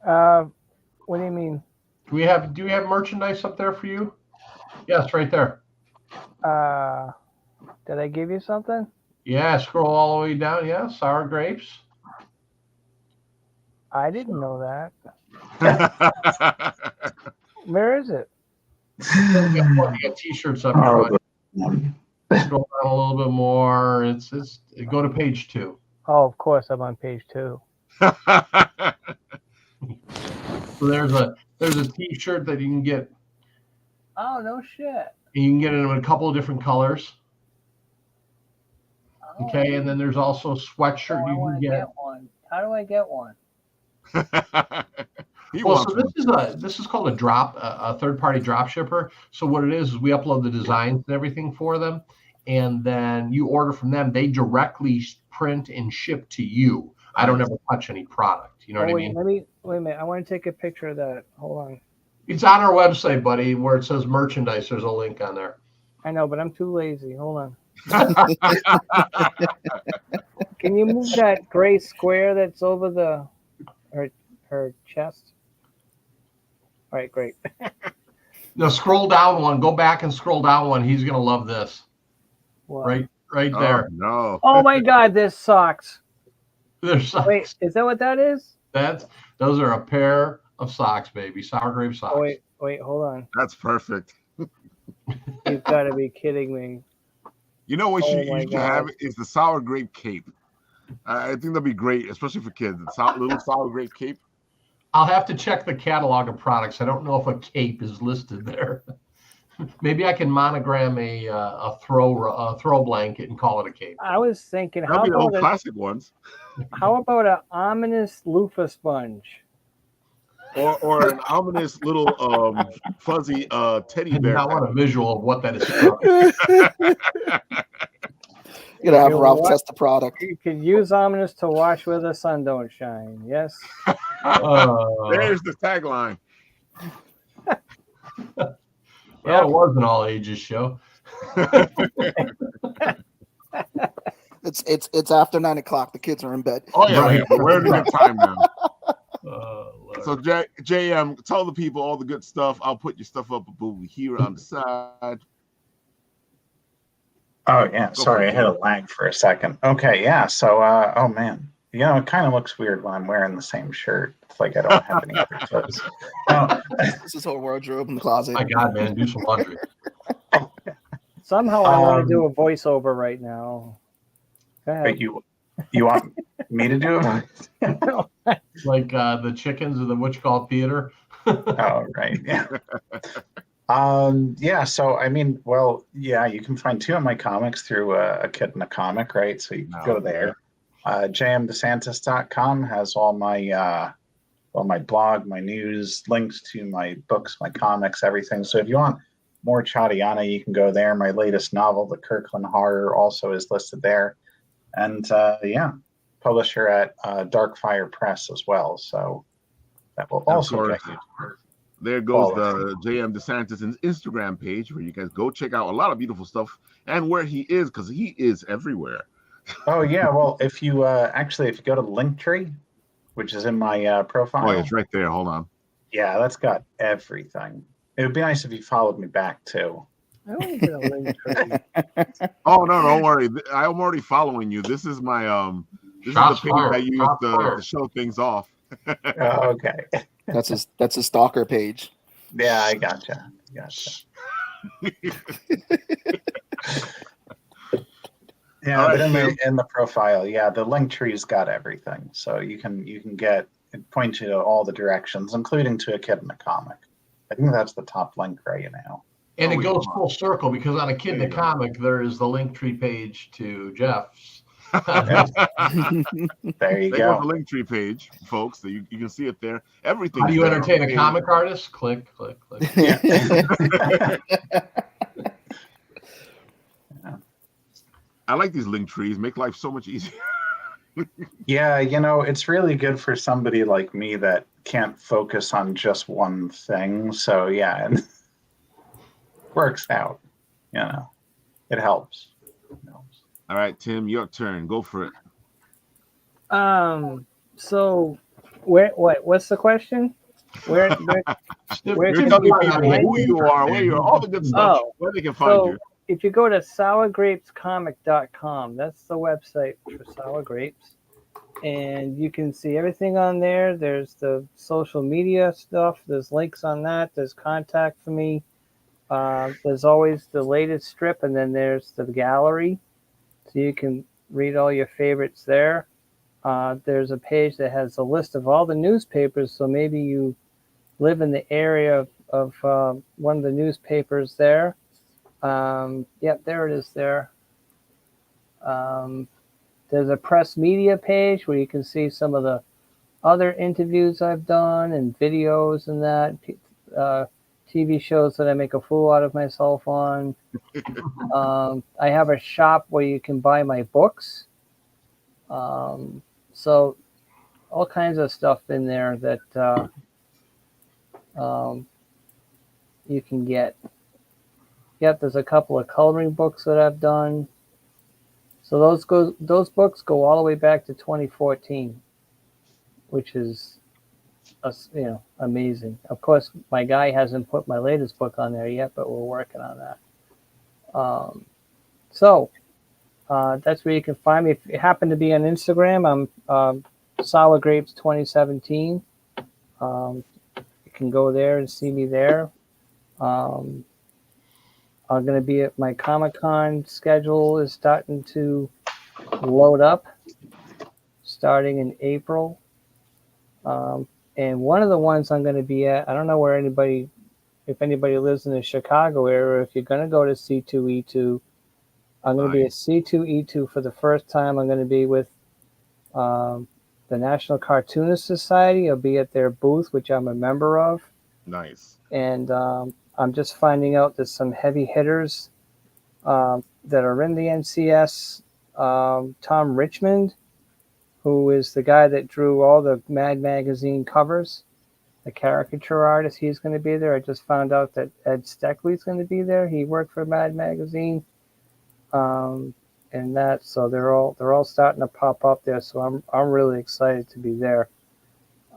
What do you mean? Do we have merchandise up there for you? Yes, right there. Did I give you something? Yeah, scroll all the way down. Yeah, sour grapes. I didn't know that. Where is it? You got t-shirts up front. Scroll down a little bit more. It's go to page 2. Oh, of course, I'm on page 2. So there's a t-shirt that you can get. Oh, no shit. You can get it in a couple of different colors. Oh, Okay, and then there's also a sweatshirt you can get. One. How do I get one? Well, so this is called a third-party drop shipper. So what it is we upload the designs and everything for them, and then you order from them. They directly print and ship to you. I don't ever touch any product. You know what I mean? Wait a minute. I want to take a picture of that. Hold on. It's on our website, buddy, where it says merchandise. There's a link on there. I know, but I'm too lazy. Hold on. Can you move that gray square that's over her chest? All right, great. No, scroll down one. Go back and scroll down one. He's gonna love this. What? Right there. No. Oh my God, there's socks. There's socks. Wait, is that what that is? Those are a pair of socks, baby. Sour grape socks. Oh, wait, hold on. That's perfect. You've got to be kidding me. You know what you should have is the sour grape cape. I think that'd be great, especially for kids. The little sour grape cape. I'll have to check the catalog of products. I don't know if a cape is listed there. Maybe I can monogram a throw blanket and call it a cape. I was thinking, That'd be the old classic ones. How about an ominous loofah sponge? Or an ominous little fuzzy teddy bear. I want a visual of what that is from. You're gonna have Ralph test the product. You could use ominous to wash where the sun don't shine. Yes. There's the tagline. Well, it was an all ages show. It's after 9 o'clock. The kids are in bed. Oh yeah, Right. we're in a good time now. So JM, tell the people all the good stuff. I'll put your stuff up over here on the side. Oh yeah, sorry, I had a lag for a second. Okay, yeah. So, oh man, it kind of looks weird when I'm wearing the same shirt. It's like I don't have any other clothes. This is whole wardrobe in the closet. My God, man, do some laundry. Somehow I want to do a voiceover right now. Go ahead. But you want me to do it? Like the chickens of the what you call theater. Oh right, yeah. Yeah, so I mean, well, yeah, you can find 2 of my comics through A Kid in a Comic, right? So you can go there. jmdesantis.com has all my my blog, my news, links to my books, my comics, everything. So if you want more Chadiana, you can go there. My latest novel, The Kirkland Horror, also is listed there. And yeah, publisher at Darkfire Press as well. So that will also get you. There goes the JM DeSantis Instagram page where you guys go check out a lot of beautiful stuff and where he is, because he is everywhere. Oh yeah, well if you actually if you go to the Linktree, which is in my profile. Oh, it's right there. Hold on. Yeah, that's got everything. It would be nice if you followed me back too. I don't get a Linktree. Oh no, don't worry. I'm already following you. This is my this is the page I use to show things off. Okay. That's a stalker page. Yeah, I gotcha. Yeah, All right, but Tim. in the profile, yeah, the link tree's got everything, so you can get it points you to all the directions, including to a kid in a comic. I think that's the top link right now. And Oh, it goes full circle because on a Kid in There a you go. Comic, there is the Linktree page to Jeff's. There you There goes go. the Linktree page, folks. That you can see it there. Everything. How do you entertain a comic artist? Click, click, click. Yeah. I like these link trees. Make life so much easier. Yeah, you know, it's really good for somebody like me that can't focus on just one thing. So yeah, and works out. You know, it helps. All right, Tim, your turn. Go for it. So what's the question? Where You're can telling people people find who you are, where you are, all the good stuff, Oh, where they can find so you. if you go to sourgrapescomic.com, that's the website for Sour Grapes, and you can see everything on there. There's the social media stuff. There's links on that. There's contact for me. There's always the latest strip, and then there's the gallery, so you can read all your favorites there. There's a page that has a list of all the newspapers, so maybe you live in the area of one of the newspapers there. Yep, there it is there. There's a press media page where you can see some of the other interviews I've done and videos and that. TV shows that I make a fool out of myself on. I have a shop where you can buy my books. So all kinds of stuff in there that you can get. Yep, there's a couple of coloring books that I've done. So those books go all the way back to 2014, which is amazing. Of course, my guy hasn't put my latest book on there yet, but we're working on that. So that's where you can find me. If you happen to be on Instagram, I'm Sour Grapes 2017. You can go there and see me there. I'm going to be at my Comic-Con schedule is starting to load up, starting in April. And one of the ones I'm going to be at, I don't know where if anybody lives in the Chicago area, if you're going to go to C2E2, I'm going to be at C2E2 for the first time. I'm going to be with the National Cartoonist Society. I'll be at their booth, which I'm a member of. Nice. And I'm just finding out there's some heavy hitters that are in the NCS. Tom Richmond, who is the guy that drew all the Mad Magazine covers, the caricature artist, he's going to be there. I just found out that Ed Steckley's going to be there. He worked for Mad Magazine, and that. So they're all starting to pop up there. So I'm really excited to be there.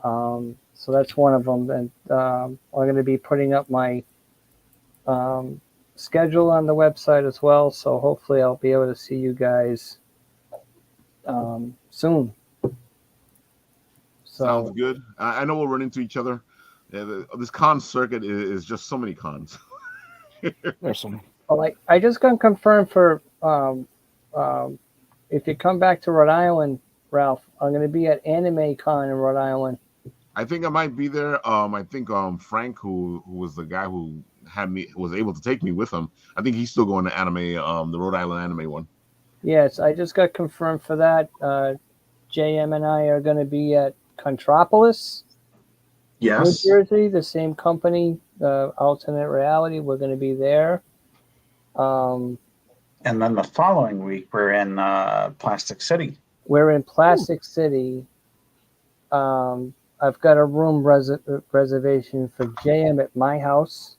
So that's one of them, and I'm going to be putting up my schedule on the website as well. So hopefully I'll be able to see you guys soon. Sounds good. I know we'll run into each other. Yeah, this con circuit is just so many cons. There's some. Well, I just got confirmed for if you come back to Rhode Island, Ralph, I'm going to be at Anime Con in Rhode Island. I think I might be there. I think Frank, who was the guy who was able to take me with him. I think he's still going to anime, the Rhode Island anime one. Yes, I just got confirmed for that. JM and I are going to be at Contropolis, Yes. New Jersey, the same company, Alternate Reality. We're going to be there. And then the following week, we're in Plastic City. We're in Plastic City. I've got a room reservation for JM at my house.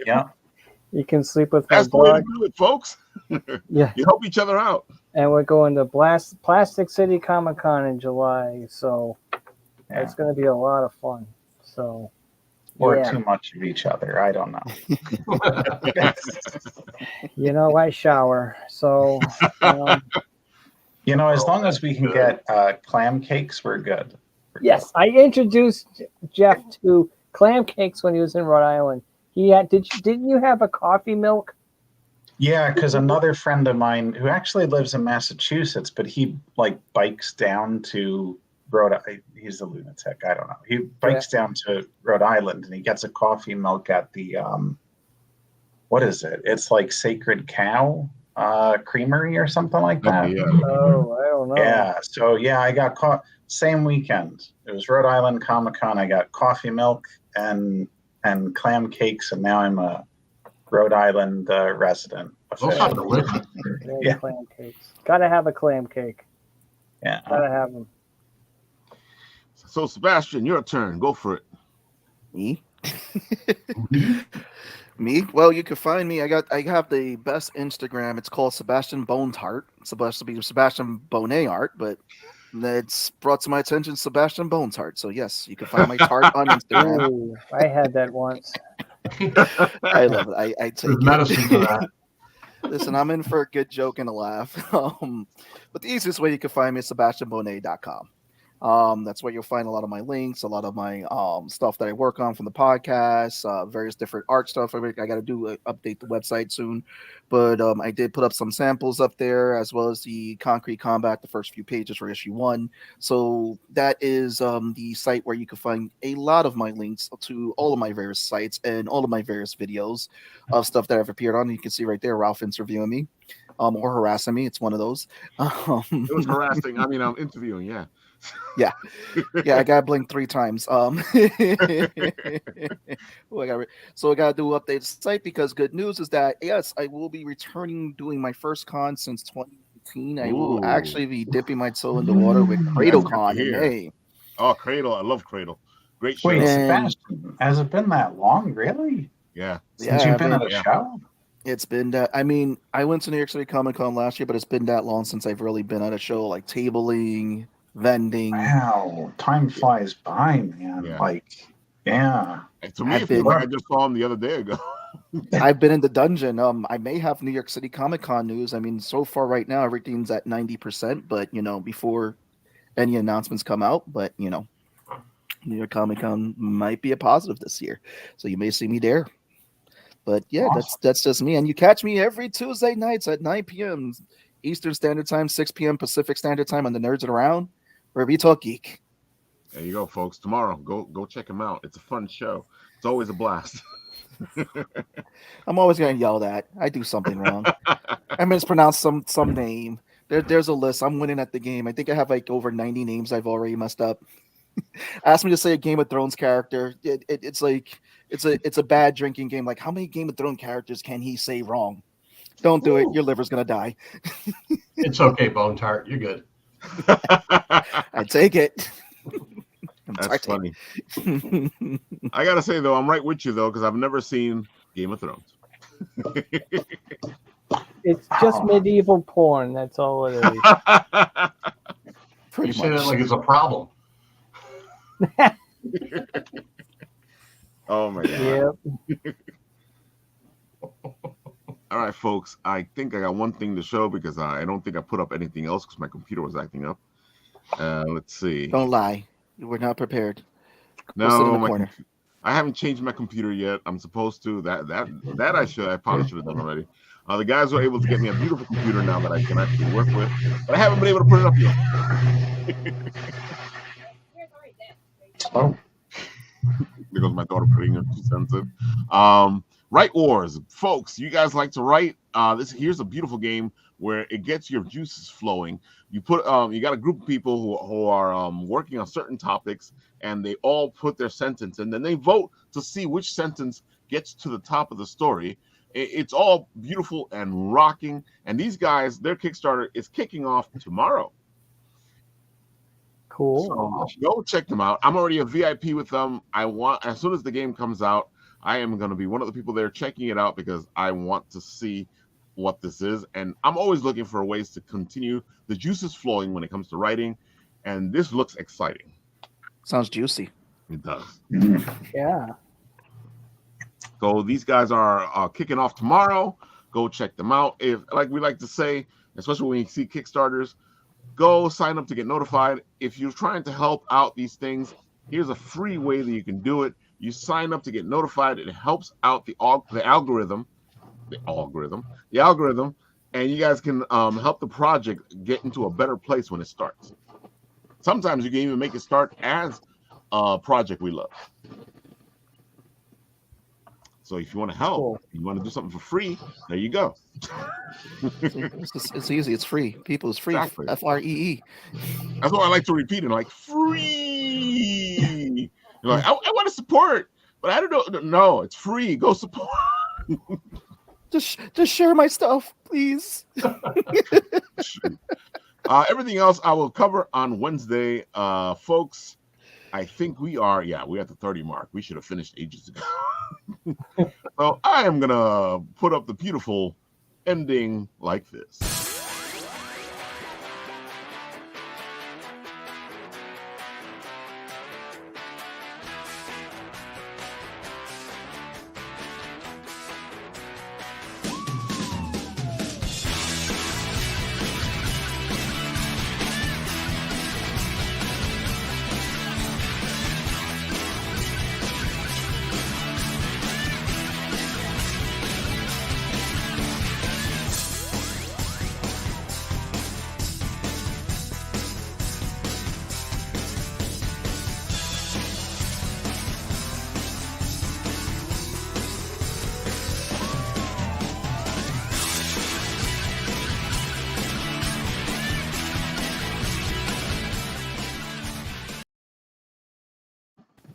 Yeah. You can sleep with my That's the way to dog. do it, folks. Yeah. You help each other out. And we're going to Plastic City Comic Con in July. So it's going to be a lot of fun. So. Or too much of each other. I don't know. I shower. So. As long as we can get clam cakes, we're good. Yes, I introduced Jeff to clam cakes when he was in Rhode Island. He had didn't you have a coffee milk? Yeah, because another friend of mine who actually lives in Massachusetts, but he like bikes down to he's a lunatic. I don't know. He bikes down to Rhode Island and he gets a coffee milk at the what is it? It's like Sacred Cow Creamery or something like that. Yeah. Oh, I don't know. Yeah. So yeah, I got caught same weekend. It was Rhode Island Comic Con. I got coffee milk and clam cakes, and now I'm a Rhode Island resident. Those sound delicious. Yeah. Clam cakes. Gotta have a clam cake. Yeah. Gotta have them. So Sebastian, your turn. Go for it. Me? Me? Well, you can find me. I have the best Instagram. It's called Sebastian Bones Art. It's supposed to be Sebastian Bonet art, but it's brought to my attention Sebastian Bones Art. So yes, you can find my tart on Instagram. Ooh, I had that once. I love it. I take There's medicine for that. Listen, I'm in for a good joke and a laugh. But the easiest way you can find me is SebastianBonet.com. That's where you'll find a lot of my links, a lot of my stuff that I work on from the podcast, various different art stuff. I got to update the website soon, but I did put up some samples up there, as well as the Concrete Combat, the first few pages for issue 1. So that is the site where you can find a lot of my links to all of my various sites and all of my various videos of stuff that I've appeared on. You can see right there, Ralph interviewing me, or harassing me. It's one of those. It was harassing. I mean, I'm interviewing. Yeah. Yeah, I gotta blink 3 times. So I gotta do update the site, because good news is that yes, I will be returning doing my first con since 2018. I will actually be dipping my toe in the water with CradleCon in May. Oh, Cradle! I love Cradle. Great show. Wait, Sebastian, has it been that long? Really? Yeah. Since you've been at a show? It's been that. I mean, I went to New York City Comic Con last year, but it's been that long since I've really been at a show, like tabling, vending. Wow, time flies by, man. Yeah. Like, yeah. To me, I just saw him the other day ago. I've been in the dungeon. I may have New York City Comic Con news. I mean, so far right now, everything's at 90%, but before any announcements come out, but New York Comic Con might be a positive this year. So you may see me there. But yeah, awesome. That's just me. And you catch me every Tuesday nights at 9 p.m. Eastern Standard Time, 6 p.m. Pacific Standard Time on the Nerds Around, where we talk geek. There you go, folks. Tomorrow, go check them out. It's a fun show. It's always a blast. I'm always getting yelled at. I do something wrong. I mispronounce some name. There's a list. I'm winning at the game. I think I have like over 90 names I've already messed up. Ask me to say a Game of Thrones character. It's like it's a bad drinking game. Like, how many Game of Thrones characters can he say wrong? Don't do it. Your liver's gonna die. It's okay, Bone Tart. You're good. I take it. That's funny. I gotta say though, I'm right with you though, because I've never seen Game of Thrones. It's just medieval porn. That's all it is. You say that like it's a problem. Oh my god. Yep. All right, folks. I think I got one thing to show, because I don't think I put up anything else because my computer was acting up. Let's see. Don't lie. You were not prepared. No, I haven't changed my computer yet. I'm supposed to. That I should. I probably should have done already. The guys were able to get me a beautiful computer now that I can actually work with, but I haven't been able to put it up yet. Oh. Because my daughter putting her 2 cents in. Write Wars, folks. You guys like to write? Here's a beautiful game where it gets your juices flowing. You got a group of people who are working on certain topics, and they all put their sentence, and then they vote to see which sentence gets to the top of the story. It's all beautiful and rocking. And these guys, their Kickstarter is kicking off tomorrow. Cool. So go check them out. I'm already a VIP with them. As soon as the game comes out, I am going to be one of the people there checking it out, because I want to see what this is. And I'm always looking for ways to continue the juices flowing when it comes to writing. And this looks exciting. Sounds juicy. It does. Yeah. So these guys are kicking off tomorrow. Go check them out. If, like we like to say, especially when you see Kickstarters, Go sign up to get notified. If you're trying to help out these things, here's a free way that you can do it. You sign up to get notified. It helps out the algorithm, and you guys can help the project get into a better place when it starts. Sometimes you can even make it start as a project we love. So if you want to help, Cool. you want to do something for free, there you go. It's easy. It's free. People, it's free. Exactly. FREE. That's why I like to repeat it, like free. You're like, I want to support, but I don't know. No, it's free. Go support. Just share my stuff, please. Everything else I will cover on Wednesday, folks. I think we're at the 30 mark. We should have finished ages ago. So I am gonna put up the beautiful ending like this.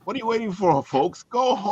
What are you waiting for, folks? Go home.